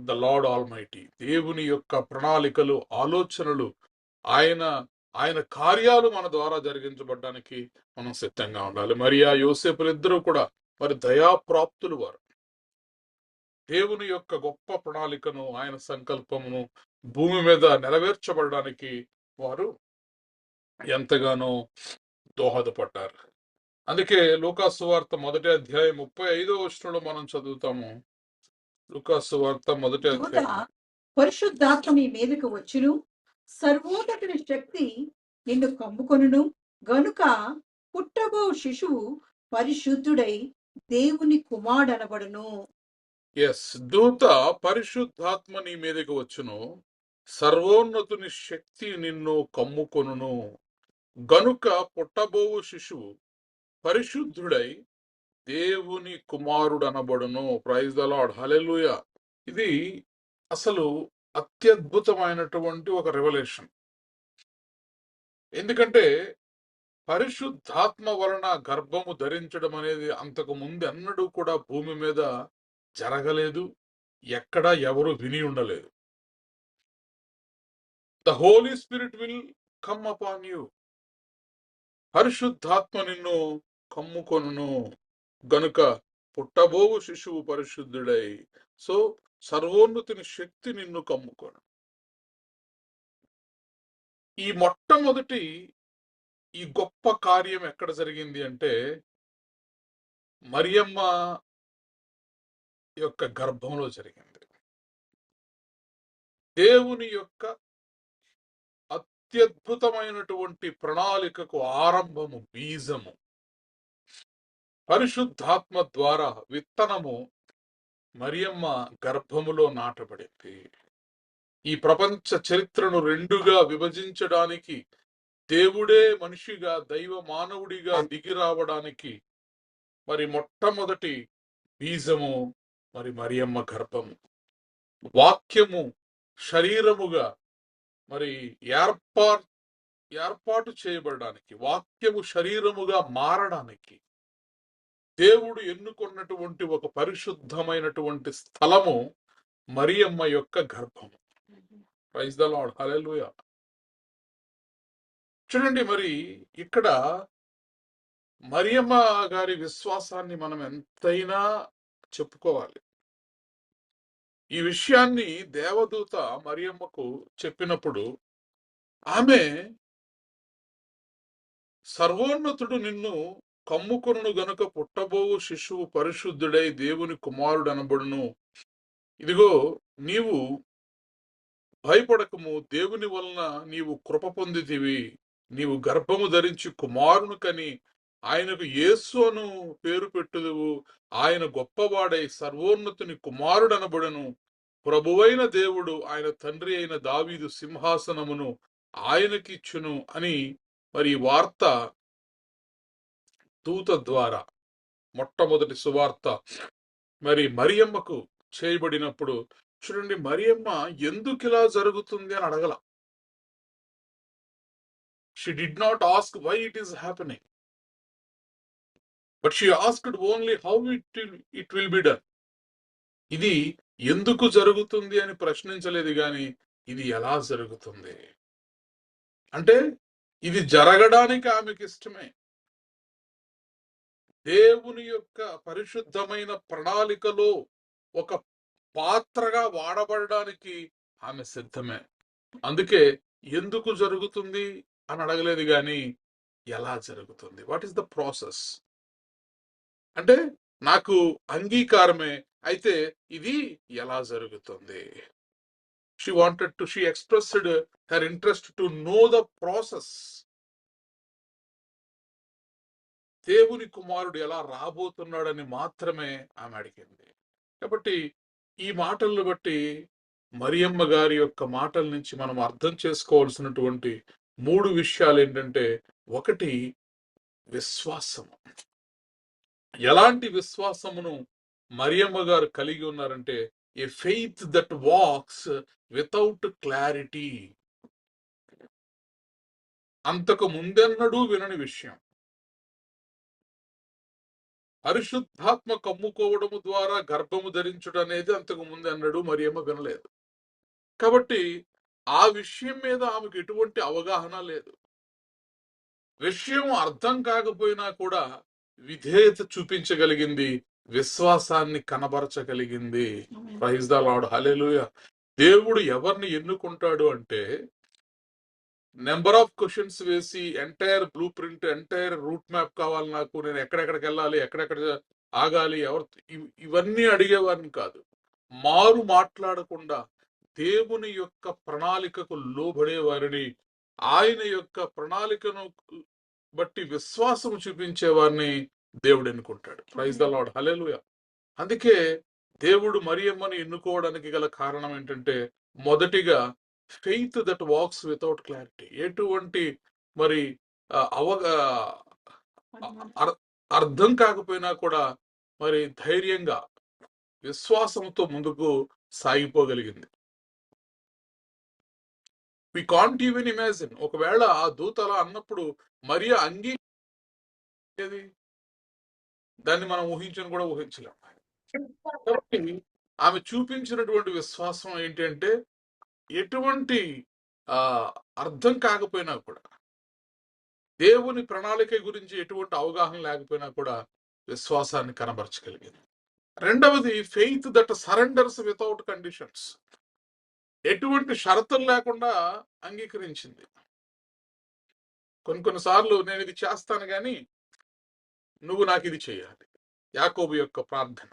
the Lord Almighty. దేవుని యొక్క ప్రణాళికలు, ఆలోచనలు, ఆయన కార్యాలు మన ద్వారా జరిగించబడడానికి మనం సిద్ధంగా ఉండాలి. మరియా యోసేపులు ఇద్దరు కూడా మరి దయాప్రాప్తులు వారు. దేవుని యొక్క గొప్ప ప్రణాళికను, ఆయన సంకల్పమును భూమి మీద నెరవేర్చబడడానికి వారు ఎంతగానో దోహదపడ్డారు. అందుకే లూకాసు సువార్త 1వ అధ్యాయం 35వ వచనంలో మనం చదువుతాము. లూకాసు సువార్త 1వ అధ్యాయం. పరిశుద్ధాత్మ నీ మీదకు వచ్చును, సర్వోన్నతుని శక్తి నిన్ను కమ్ముకొనును, గనుక పుట్టబో శిశువు పరిశుద్ధుడై దేవుని కుమారుడనబడును. ఎస్, దూత పరిశుద్ధాత్మ నీ మీదకి వచ్చును, సర్వోన్నతుని శక్తి నిన్ను కమ్ముకొనును, గనుక పుట్టబోవు శిశువు పరిశుద్ధుడై దేవుని కుమారుడు అనబడును. ప్రైజ్ ద లార్డ్, హల్లెలూయా. ఇది అసలు అత్యద్భుతమైనటువంటి ఒక రెవల్యూషన్. ఎందుకంటే పరిశుద్ధాత్మ వలన గర్భము ధరించడం అనేది అంతకు ముందు ఎన్నడూ కూడా భూమి మీద జరగలేదు, ఎక్కడ ఎవరు విని ఉండలేదు. The holy spirit will come upon you. పరిశుద్ధాత్మ నిన్ను కమ్ముకొనును, గనుక పుట్టబోవు శిశువు పరిశుద్ధుడై. సో సర్వోన్నతుని శక్తి నిన్ను కమ్ముకొను. ఈ మొట్టమొదటి ఈ గొప్ప కార్యం ఎక్కడ జరిగింది అంటే మరియమ్మ యొక్క గర్భంలో జరిగింది. దేవుని యొక్క అత్యద్భుతమైనటువంటి ప్రణాళికకు ఆరంభము, బీజము, పరిశుద్ధాత్మ ద్వారా విత్తనము మరియమ్మ గర్భములో నాటబడింది. ఈ ప్రపంచ చరిత్రను రెండుగా విభజించడానికి, దేవుడే మనిషిగా, దైవ మానవుడిగా దిగి రావడానికి మరి మొట్టమొదటి బీజము మరి మరియమ్మ గర్భము. వాక్యము శరీరముగా మరి ఏర్పాటు చేయబడడానికి, వాక్యము శరీరముగా మారడానికి దేవుడు ఎన్నుకున్నటువంటి ఒక పరిశుద్ధమైనటువంటి స్థలము మరియమ్మ యొక్క గర్భము. ప్రైజ్ ద లార్డ్, హల్లెలూయా. చూడండి, మరి ఇక్కడ మరియమ్మ గారి విశ్వాసాన్ని మనం ఎంతైనా చెప్పుకోవాలి. ఈ విషయాన్ని దేవదూత మరియమ్మకు చెప్పినప్పుడు ఆమె సర్వోన్నతుడు నిన్ను కమ్ముకొనును, గనుక పుట్టబోవు శిశువు పరిశుద్ధుడై దేవుని కుమారుడు అనబడును. ఇదిగో నీవు భయపడకము, దేవుని వలన నీవు కృప పొందితివి, నీవు గర్భము ధరించి కుమారుని కని ఆయనకు యేసు అను పేరు పెట్టుదువు. ఆయన గొప్పవాడై సర్వోన్నతుని కుమారుడు అనబడును. ప్రభువైన దేవుడు ఆయన తండ్రి అయిన దావీదు సింహాసనమును ఆయనకిచ్చును అని మరి వార్త దూత ద్వారా మొట్టమొదటి సువార్త మరి మరియమ్మకు చేయబడినప్పుడు చూడండి, మరియమ్మ ఎందుకు ఇలా జరుగుతుంది అని అడగల. She did not ask why it is happening, but she asked only how it will be done. ఇది ఎందుకు జరుగుతుంది అని ప్రశ్నించలేదు గాని ఇది ఎలా జరుగుతుంది అంటే ఇది జరగడానికి ఆమెకి ఇష్టమే. దేవుని యొక్క పరిశుద్ధమైన ప్రణాళికలో ఒక పాత్రగా వాడబడడానికి ఆమె సిద్ధమే. అందుకే ఎందుకు జరుగుతుంది అని అడగలేదు గాని ఎలా జరుగుతుంది, వాట్ ఈస్ ద ప్రాసెస్ అంటే నాకు అంగీకారమే, అయితే ఇది ఎలా జరుగుతుంది. she expressed her interest to know the process. దేవుని కుమారుడు ఎలా రాబోతున్నాడని మాత్రమే ఆమె అడిగింది. కాబట్టి ఈ మాటలను బట్టి మరియమ్మ గారి యొక్క మాటల నుంచి మనం అర్థం చేసుకోవాల్సినటువంటి 3 విషయాలు ఏంటంటే, ఒకటి విశ్వాసము. ఎలాంటి విశ్వాసమును మరియమ్మ గారు కలిగి ఉన్నారంటే, a faith that walks without clarity. అంతకు ముందెన్నడూ వినని విషయం. పరిశుద్ధాత్మ కమ్ముకోవడము ద్వారా గర్భము ధరించుట అనేది అంతకు ముందెన్నడూ మరియమ్మ వినలేదు. కాబట్టి ఆ విషయం మీద ఆమెకు ఎటువంటి అవగాహన లేదు. విషయం అర్థం కాకపోయినా కూడా విధేయత చూపించగలిగింది, విశ్వాసాన్ని కనబరచగలిగింది. Praise the lord, hallelujah. దేవుడు ఎవరిని ఎన్నుకుంటాడు అంటే, నెంబర్ ఆఫ్ క్వశ్చన్స్ వేసి entire blueprint, entire route map కావాలి నాకు, నేను ఎక్కడెక్కడికి వెళ్ళాలి, ఎక్కడెక్కడ ఆగాలి, ఇవన్నీ అడిగేవారిని కాదు. మారు మాట్లాడకుండా దేవుని యొక్క ప్రణాళికకు లోబడే వారిని, ఆయన యొక్క ప్రణాళికను బట్టి విశ్వాసం చూపించే వారిని దేవుడు ఎన్నుకుంటాడు. Praise the lord, hallelujah. అందుకే దేవుడు మరియమ్మని ఎన్నుకోవడానికి గల కారణం ఏంటంటే, మొదటిగా faith that walks without clarity. ఎటువంటి మరి అర్థం కాకపోయినా కూడా మరి ధైర్యంగా విశ్వాసంతో ముందుకు సాగిపోగలిగింది. వి కాంట్ ఈవెన్ ఇమాజిన్, ఒకవేళ ఆ దూత అలా అన్నప్పుడు మరియా దాన్ని మనం ఊహించని కూడా ఊహించలేం. కాబట్టి ఆమె చూపించినటువంటి విశ్వాసం ఏంటంటే, ఎటువంటి అర్థం కాకపోయినా కూడా, దేవుని ప్రణాళిక గురించి ఎటువంటి అవగాహన లేకపోయినా కూడా విశ్వాసాన్ని కనబరచగలిగింది. రెండవది faith that surrenders without conditions. ఎటువంటి షరతులు లేకుండా అంగీకరించింది. కొన్నిసార్లు నేను ఇది చేస్తాను కానీ నువ్వు నాకు ఇది చేయాలి. యాకోబు యొక్క ప్రార్థన,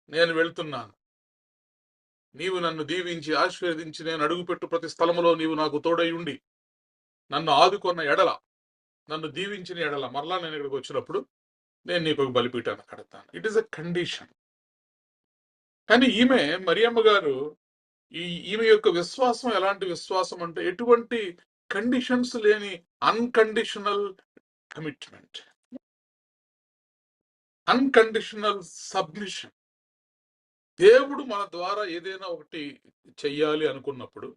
నేను వెళ్తున్నాను, నీవు నన్ను దీవించి ఆశీర్వదించి నేను అడుగుపెట్టు ప్రతి స్థలములో నీవు నాకు తోడై ఉండి నన్ను ఆదుకున్న ఎడల, నన్ను దీవించిన ఎడల, మరలా నేను ఇక్కడికి వచ్చినప్పుడు నేను నీకు ఒక బలిపీఠాన్ని కడతాను. It is a condition. కానీ మరియమ్మ గారు ఈమె యొక్క విశ్వాసం ఎలాంటి విశ్వాసం అంటే, ఎటువంటి కండిషన్స్ లేని అన్కండిషనల్ కమిట్మెంట్, అన్కండిషనల్ సబ్మిషన్. దేవుడు మన ద్వారా ఏదైనా ఒకటి చెయ్యాలి అనుకున్నప్పుడు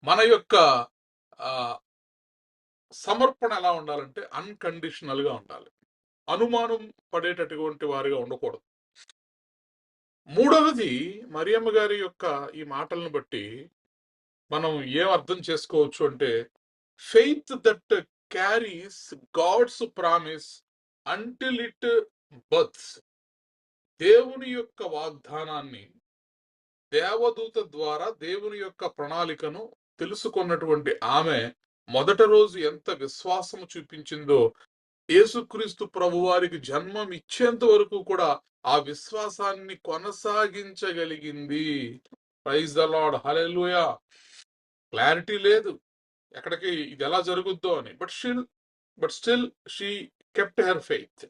మన యొక్క సమర్పణ ఎలా ఉండాలంటే అన్కండిషనల్ గా ఉండాలి. అనుమానం పడేటటువంటి వారిగా ఉండకూడదు. మూడవది, మరియమ్మ గారి యొక్క ఈ మాటలను బట్టి మనం ఏం అర్థం చేసుకోవచ్చు అంటే, faith that carries God's promise until it births. దేవుని యొక్క వాగ్దానాన్ని, దేవదూత ద్వారా దేవుని యొక్క ప్రణాళికను తెలుసుకున్నటువంటి ఆమె మొదటి రోజు ఎంత విశ్వాసము చూపించిందో, యేసుక్రీస్తు ప్రభువారికి జన్మం ఇచ్చేంత వరకు కూడా ఆ విశ్వాసాన్ని కొనసాగించగలిగింది. Praise the lord, hallelujah. Clarity లేదు ఎక్కడికి ఇది ఎలా జరుగుద్దో అని, but still she kept her faith.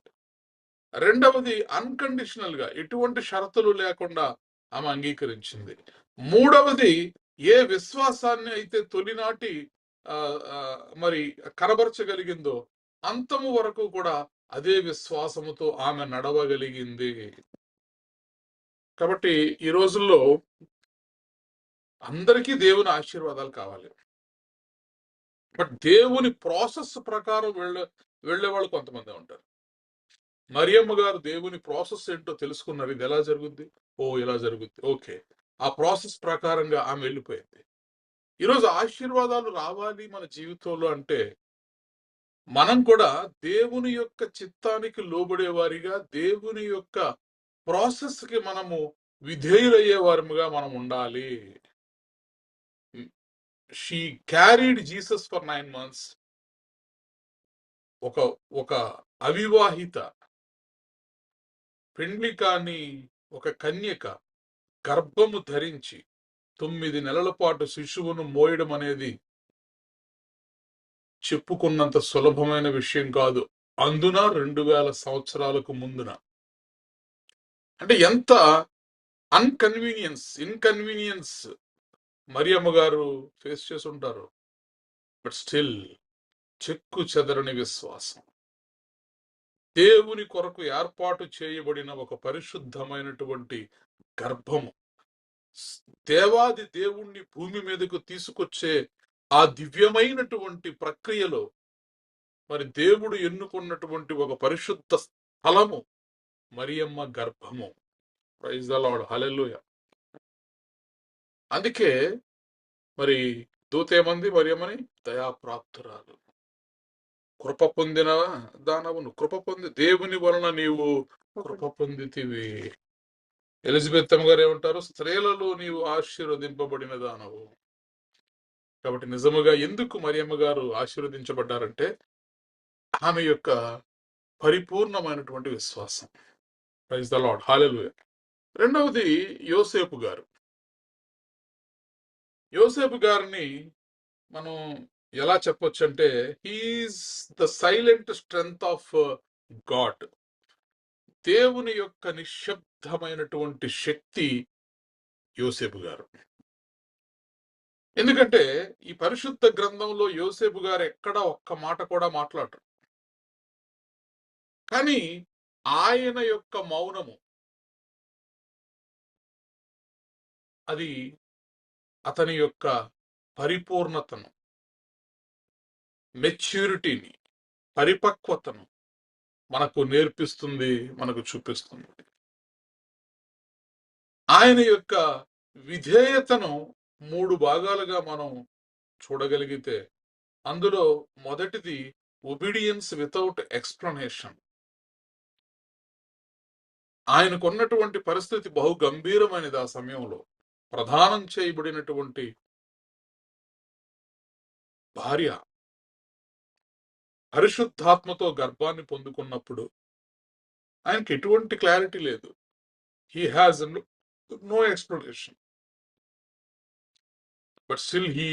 రెండవది, అన్కండిషనల్ గా, ఎటువంటి షరతులు లేకుండా ఆమె అంగీకరించింది. మూడవది, ఏ విశ్వాసాన్ని అయితే తొలినాటి మరి కనబరచగలిగిందో అంతము వరకు కూడా అదే విశ్వాసముతో ఆమె నడవగలిగింది. కాబట్టి ఈ రోజుల్లో అందరికీ దేవుని ఆశీర్వాదాలు కావాలి. బట్ దేవుని ప్రాసెస్ ప్రకారం వెళ్ళే వాళ్ళు కొంతమంది ఉంటారు. మరియమ్మ గారు దేవుని ప్రాసెస్ ఏంటో తెలుసుకున్నారు. ఇది ఎలా జరుగుద్ది, ఇలా జరుగుద్ది, ఓకే, ఆ ప్రాసెస్ ప్రకారంగా ఆమె వెళ్ళిపోయింది. ఈరోజు ఆశీర్వాదాలు రావాలి మన జీవితంలో అంటే, మనం కూడా దేవుని యొక్క చిత్తానికి లోబడే వారిగా, దేవుని యొక్క ప్రాసెస్ కి మనము విధేయులయ్యే వారిగా మనం ఉండాలి. She carried Jesus for 9 months. ఒక అవివాహిత పెండ్లి కాని ఒక కన్యక గర్భము ధరించి 9 నెలల పాటు శిశువును మోయడం అనేది చెప్పుకున్నంత సులభమైన విషయం కాదు. అందున 2000 సంవత్సరాలకు ముందున. అంటే ఎంత ఇన్కన్వీనియన్స్ మరియమ్మ గారు ఫేస్ చేసి ఉంటారు. బట్ స్టిల్ చెక్కు చెదరని విశ్వాసం, దేవుని కొరకు ఏర్పాటు చేయబడిన ఒక పరిశుద్ధమైనటువంటి గర్భము, దేవాది దేవుణ్ణి భూమి మీదకు తీసుకొచ్చే ఆ దివ్యమైనటువంటి ప్రక్రియలో మరి దేవుడు ఎన్నుకున్నటువంటి ఒక పరిశుద్ధ స్థలము మరియమ్మ గర్భము. Praise the lord, hallelujah. అందుకే మరి దూతేమంది మరియమ్మని, దయాప్రాప్తురాలు, కృప పొందిన దానవును, కృప పొంది దేవుని వలన నీవు కృప పొందితివి. ఎలిజబెత్ అమ్మ గారు ఏమంటారు? స్త్రీలలో నీవు ఆశీర్వదింపబడిన దానవు. కాబట్టి నిజముగా ఎందుకు మరియమ్మ గారు ఆశీర్వదించబడ్డారంటే ఆమె యొక్క పరిపూర్ణమైనటువంటి విశ్వాసం. Praise the lord, hallelujah. రెండవది యోసేపు గారు. యోసేపు గారిని మనం ఎలా చెప్పొచ్చు అంటే, he is the silent strength of God. దేవుని యొక్క నిశ్శబ్దమైనటువంటి శక్తి యోసేపు గారు. ఎందుకంటే ఈ పరిశుద్ధ గ్రంథంలో యోసేపు గారు ఎక్కడ ఒక్క మాట కూడా మాట్లాడరు. కానీ ఆయన యొక్క మౌనము అది అతని యొక్క పరిపూర్ణతను, మెచ్యూరిటీని, పరిపక్వతను మనకు నేర్పిస్తుంది, మనకు చూపిస్తుంది. ఆయన యొక్క విధేయతను 3 భాగాలుగా మనం చూడగలిగితే అందులో మొదటిది ఒబీడియన్స్ వితౌట్ ఎక్స్ప్లనేషన్. ఆయనకున్నటువంటి పరిస్థితి బహు గంభీరమైనది. ఆ సమయంలో ప్రదానం చేయబడినటువంటి భార్య పరిశుద్ధాత్మతో గర్భాన్ని పొందుకున్నప్పుడు ఆయనకి ఎటువంటి క్లారిటీ లేదు. He has no explanation, but still he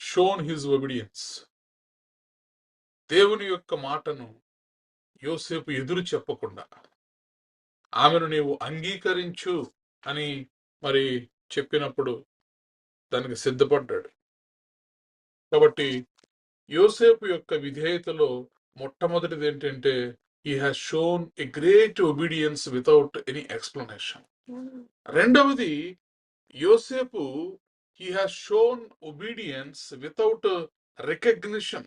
shown his obedience. దేవుని యొక్క మాటను యోసేపు ఎదురు చెప్పకుండా ఆమెను నీవు అంగీకరించు అని మరి చెప్పినప్పుడు దానికి సిద్ధపడ్డాడు. కాబట్టి యోసేపు యొక్క విధేయతలో మొట్టమొదటిది ఏంటంటే, he has shown a great obedience without any explanation. రెండవది, యోసేపు he has shown obedience without recognition.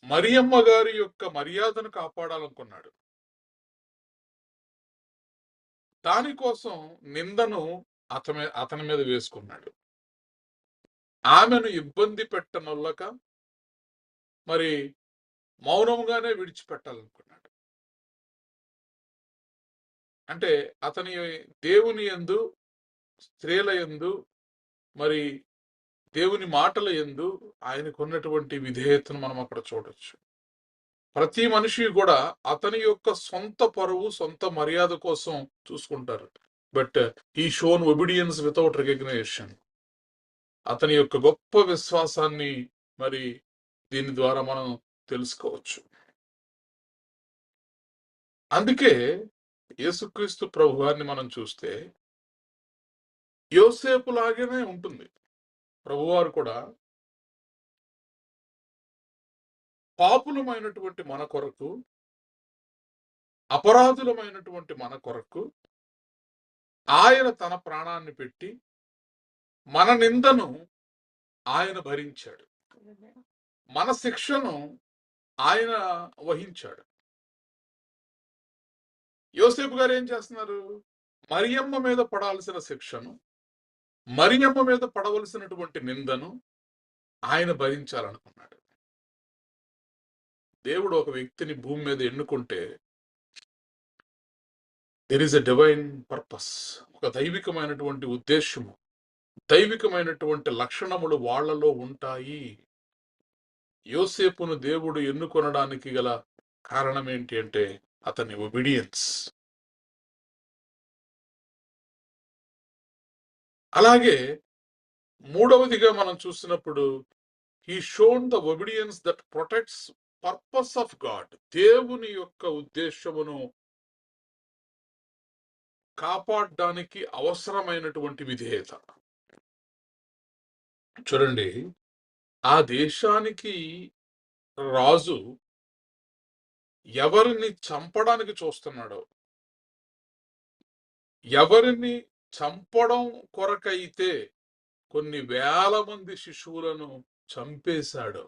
Mariyamma గారి యొక్క మర్యాదను కాపాడాలనుకున్నాడు. దానికోసం నిందను అతని మీద వేసుకున్నాడు. ఆమెను ఇబ్బంది పెట్టనొల్లక మరి మౌనంగానే విడిచిపెట్టాలనుకున్నాడు. అంటే అతని దేవుని యందు, స్త్రీల యందు, మరి దేవుని మాటల యందు ఆయనకున్నటువంటి విధేయతను మనం అక్కడ చూడొచ్చు. ప్రతి మనిషి కూడా అతని యొక్క సొంత పరువు, సొంత మర్యాద కోసం చూసుకుంటారు. But he shown obedience without recognition. అతని యొక్క గొప్ప విశ్వాసాన్ని మరి దీని ద్వారా మనం తెలుసుకోవచ్చు. అందుకే యేసుక్రీస్తు ప్రభువారిని మనం చూస్తే యోసేపు లాగానే ఉంటుంది. ప్రభువారు కూడా పాపులమైనటువంటి మన కొరకు, అపరాధులమైనటువంటి మన కొరకు ఆయన తన ప్రాణాన్ని పెట్టి మన నిందను ఆయన భరించాడు, మన శిక్షను ఆయన వహించాడు. యోసేపు గారు ఏం చేస్తున్నారు? మరియమ్మ మీద పడాల్సిన శిక్షను, మరియమ్మ మీద పడవలసినటువంటి నిందను ఆయన భరించాలనుకున్నాడు. దేవుడు ఒక వ్యక్తిని భూమి మీద ఎన్నుకుంటే there is a divine purpose, ఒక దైవికమైనటువంటి ఉద్దేశము, దైవికమైనటువంటి లక్షణములు వాళ్లలో ఉంటాయి. యోసేపును దేవుడు ఎన్నుకొనడానికి గల కారణం ఏంటి అంటే అతని ఒబీడియన్స్. అలాగే మూడవదిగా మనం చూసినప్పుడు he shown the obedience that protects purpose of God. దేవుని యొక్క ఉద్దేశమును కాపాడడానికి అవసరమైనటువంటి విధేయత. చూడండి, ఆ దేశానికి రాజు ఎవరిని చంపడానికి చూస్తున్నాడో, ఎవరిని చంపడం కొరకైతే కొన్ని వేల మంది శిశువులను చంపేశాడో,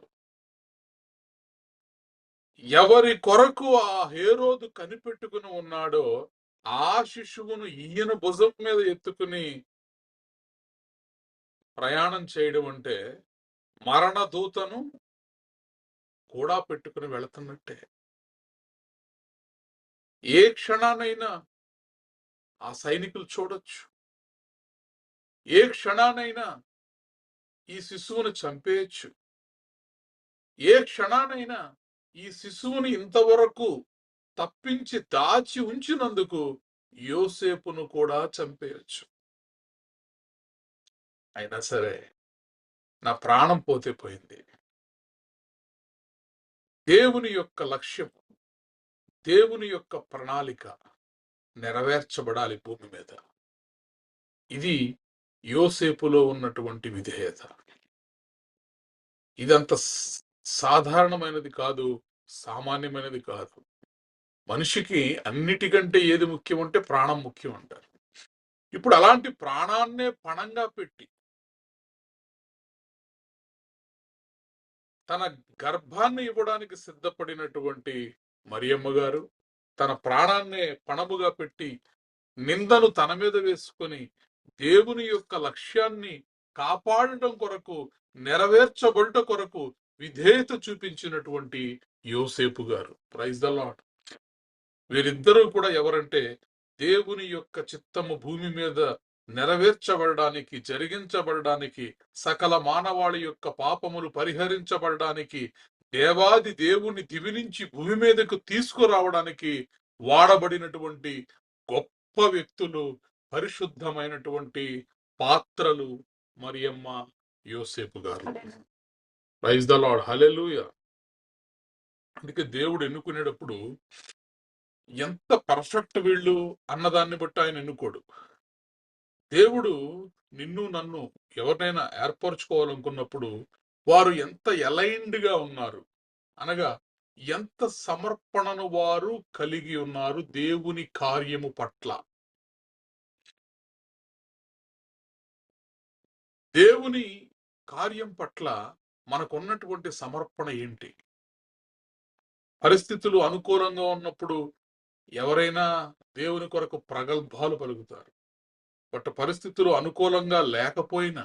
ఎవరి కొరకు ఆ హేరోదు కనిపెట్టుకుని ఉన్నాడో ఆ శిశువును ఈయన భుజం మీద ఎత్తుకుని ప్రయాణం చేయడం అంటే మరణ దూతను కూడా పెట్టుకుని వెళుతున్నట్టే. ఏ క్షణానైనా ఆ సైనికులు చూడొచ్చు, ఏ క్షణానైనా ఈ శిశువును చంపేయచ్చు, ఏ క్షణానైనా ఈ శిశువుని ఇంతవరకు తప్పించి దాచి ఉంచినందుకు యోసేపును కూడా చంపేయచ్చు. అయినా సరే నా ప్రాణం పోతే పోయింది. దేవుని యొక్క లక్ష్యం, దేవుని యొక్క ప్రణాళిక నెరవేర్చబడాలి భూమి మీద. ఇది యోసేపులో ఉన్నటువంటి విధేయత. ఇదంత సాధారణమైనది కాదు, సామాన్యమైనది కాదు. మనిషికి అన్నిటికంటే ఏది ముఖ్యం అంటే ప్రాణం ముఖ్యం అంటారు. ఇప్పుడు అలాంటి ప్రాణాన్నే పణంగా పెట్టి తన గర్భాన్ని ఇవ్వడానికి సిద్ధపడినటువంటి మరియమ్మ గారు తన ప్రాణాన్నే పణముగా పెట్టి నిందను తన మీద వేసుకొని దేవుని యొక్క లక్ష్యాన్ని కాపాడటం కొరకు, నెరవేర్చబడ్డ కొరకు విధేయత చూపించినటువంటి యోసేపు గారు. Praise the lord. వీరిద్దరూ కూడా ఎవరంటే దేవుని యొక్క చిత్తము భూమి మీద నెరవేర్చబడడానికి, జరిగించబడడానికి, సకల మానవాళి యొక్క పాపములు పరిహరించబడడానికి, దేవాది దేవుని దివి నుంచి భూమి మీదకు తీసుకురావడానికి వాడబడినటువంటి గొప్ప వ్యక్తులు, పరిశుద్ధమైనటువంటి పాత్రలు మరియమ్మ, యోసేపు గారు. Praise the lord. హల్లెలూయా. అందుకే దేవుడు ఎన్నుకునేటప్పుడు ఎంత పర్ఫెక్ట్ వీళ్ళు అన్నదాన్ని బట్టి ఆయన ఎన్నుకోడు. దేవుడు నిన్ను నన్ను ఎవరినైనా ఏర్పరచుకోవాలనుకున్నప్పుడు వారు ఎంత అలైన్డ్ గా ఉన్నారు, అనగా ఎంత సమర్పణను వారు కలిగి ఉన్నారు దేవుని కార్యము పట్ల. దేవుని కార్యం పట్ల మనకున్నటువంటి సమర్పణ ఏంటి? పరిస్థితులు అనుకూలంగా ఉన్నప్పుడు ఎవరైనా దేవుని కొరకు ప్రగల్భాలు పలుకుతారు. బట్ పరిస్థితులు అనుకూలంగా లేకపోయినా,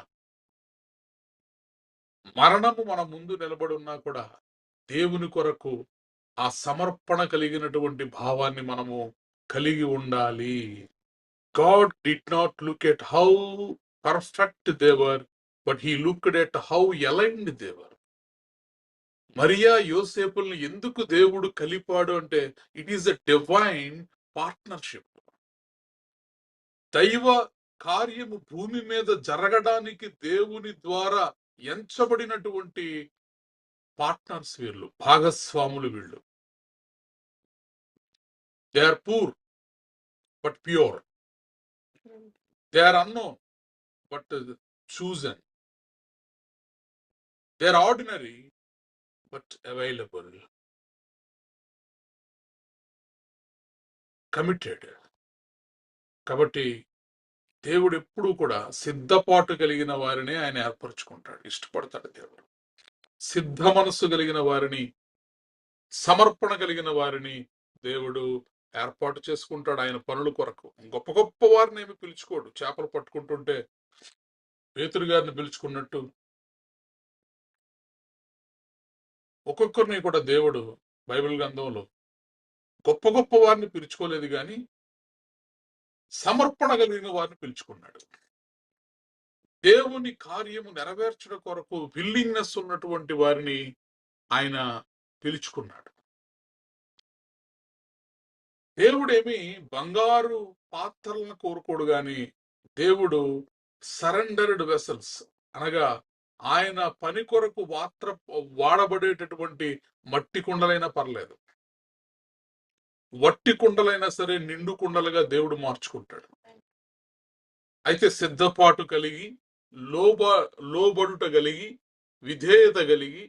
మరణము మన ముందు నిలబడి ఉన్నా కూడా దేవుని కొరకు ఆ సమర్పణ కలిగినటువంటి భావాన్ని మనము కలిగి ఉండాలి. God did not look at how perfect they were, but he looked at how aligned they were. Mariya యోసేపుల్ని ఎందుకు దేవుడు కలిపాడు అంటే it is a divine partnership. దైవ కార్యము భూమి మీద జరగడానికి దేవుని ద్వారా ఎంచబడినటువంటి పార్ట్నర్స్ వీళ్ళు, భాగస్వాములు వీళ్ళు. They are poor but pure, they are unknown but chosen, they are ordinary but available, committed. కాబట్టి దేవుడు ఎప్పుడూ కూడా సిద్ధపాటు కలిగిన వారిని ఆయన ఏర్పరచుకుంటాడు, ఇష్టపడతాడు. దేవుడు సిద్ధ మనస్సు కలిగిన వారిని, సమర్పణ కలిగిన వారిని దేవుడు ఏర్పాటు చేసుకుంటాడు ఆయన పనుల కొరకు. గొప్ప గొప్ప వారిని ఏమి పిలుచుకోడు. చేపలు పట్టుకుంటుంటే పేతురు గారిని పిలుచుకున్నట్టు ఒక్కొక్కరిని కూడా దేవుడు బైబిల్ గ్రంథంలో గొప్ప గొప్ప వారిని పిలుచుకోలేదు, కానీ సమర్పణ కలిగిన వారిని పిలుచుకున్నాడు. దేవుని కార్యము నెరవేర్చడం కొరకు విల్లింగ్నెస్ ఉన్నటువంటి వారిని ఆయన పిలుచుకున్నాడు. దేవుడేమి బంగారు పాత్రలను కోరుకోడు, గాని దేవుడు సరెండర్డ్ వెసల్స్, అనగా ఆయన పని కొరకు వాడబడేటటువంటి మట్టి కుండలైనా పర్లేదు, వట్టి కుండలైనా సరే నిండు కుండలుగా దేవుడు మార్చుకుంటాడు. అయితే సిద్ధపాటు కలిగి, లోబ లోబడుట కలిగి, విధేయత కలిగి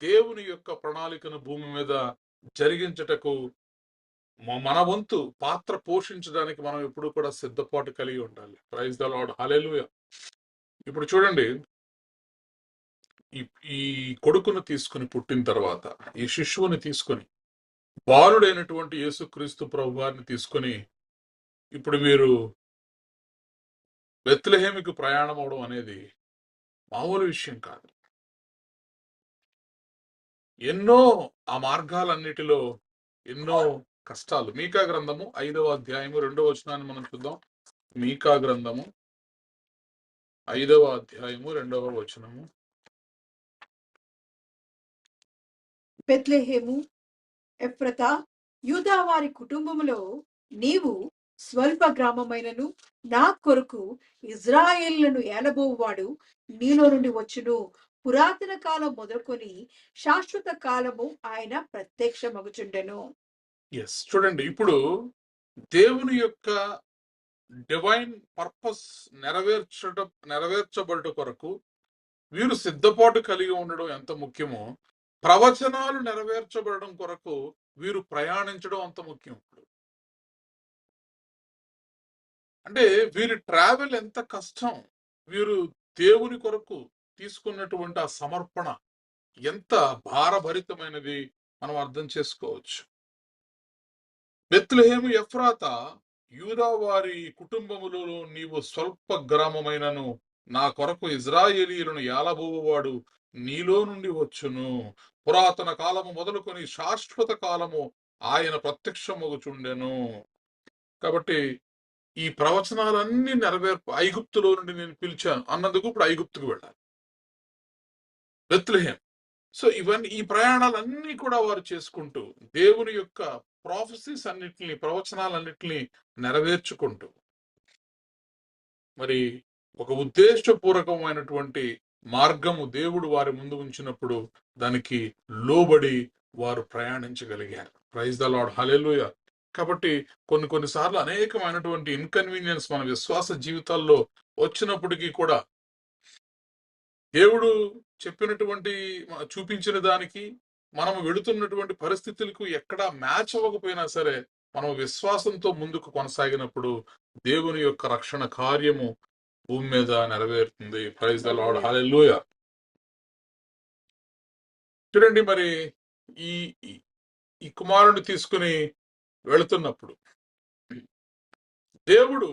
దేవుని యొక్క ప్రణాళికను భూమి మీద జరిగించుటకు మన వంతు పాత్ర పోషించడానికి మనం ఎప్పుడు కూడా సిద్ధపాటు కలిగి ఉండాలి. ప్రైజ్ ద లార్డ్, హల్లెలూయా. ఇప్పుడు చూడండి, ఈ ఈ కొడుకును తీసుకుని పుట్టిన తర్వాత, ఈ శిశువుని తీసుకొని, బాలుడైనటువంటి యేసుక్రీస్తు ప్రభు వారిని తీసుకొని ఇప్పుడు మీరు బెత్లెహేముకు ప్రయాణం అవడం అనేది మామూలు విషయం కాదు. ఎన్నో ఆ మార్గాలన్నిటిలో ఎన్నో కష్టాలు. మీకా గ్రంథము 5వ అధ్యాయము 2వ వచనాన్ని మనం చూద్దాం. మీకా గ్రంథము 5వ అధ్యాయము 2వ వచనము. బెత్లెహేము ఎఫ్రతా యూదా వారి కుటుంబములో నీవు స్వల్ప గ్రామమైనను నా కొరకు ఇజ్రాయేలును ఏలబోవాడు నీలో నుండి వచ్చును. పురాతన కాలం మొదలుకొని శాశ్వత కాలము ఆయన ప్రత్యక్షమగుచుండెను. ఎస్, చూడండి, ఇప్పుడు దేవుని యొక్క డివైన్ పర్పస్ నెరవేర్చబడుట కొరకు వీరు సిద్ధపాటు కలిగి ఉండడం ఎంత ముఖ్యమో, ప్రవచనాలు నెరవేర్చబడడం కొరకు వీరు ప్రయాణించడం అంత ముఖ్యం. అంటే వీరి ట్రావెల్ ఎంత కష్టం, వీరు దేవుని కొరకు తీసుకున్నటువంటి ఆ సమర్పణ ఎంత భారభరితమైనది మనం అర్థం చేసుకోవచ్చు. బెత్లెహేము ఎఫ్రాతా యూదా వారి కుటుంబములో నీవు స్వల్ప గ్రామమైనను నా కొరకు ఇజ్రాయేలీయులను ఏలబోవాడు నీలో నుండి వచ్చును. పురాతన కాలము మొదలుకొని శాశ్వత కాలము ఆయన ప్రత్యక్షమగుచుండెను. కాబట్టి ఈ ప్రవచనాలన్నీ ఐగుప్తులో నుండి నేను పిలిచాను అన్నందుకు ఇప్పుడు ఐగుప్తుకు వెళ్ళాలి, బెత్లెహేం. సో ఇవన్నీ, ఈ ప్రయాణాలన్నీ కూడా వారు చేసుకుంటూ దేవుని యొక్క ప్రాఫెసీస్ అన్నిటిని, ప్రవచనాలన్నిటిని నెరవేర్చుకుంటూ, మరి ఒక ఉద్దేశపూర్వకమైనటువంటి మార్గము దేవుడు వారి ముందు ఉంచినప్పుడు దానికి లోబడి వారు ప్రయాణించగలిగారు. ప్రైజ్ ద లార్డ్, హల్లెలూయా. కాబట్టి కొన్నిసార్లు అనేకమైనటువంటి ఇన్కన్వీనియన్స్ మన విశ్వాస జీవితాల్లో వచ్చినప్పటికీ కూడా దేవుడు చెప్పినటువంటి, చూపించిన దానికి మనం వెళుతున్నటువంటి పరిస్థితులకు ఎక్కడా మ్యాచ్ అవ్వకపోయినా సరే మనం విశ్వాసంతో ముందుకు కొనసాగినప్పుడు దేవుని యొక్క రక్షణ కార్యము భూమి మీద నెరవేరుతుంది. ప్రైజ్ ద లార్డ్, హల్లెలూయా. చూడండి, మరి ఈ ఈ కుమారుని తీసుకుని వెళుతున్నప్పుడు దేవుడు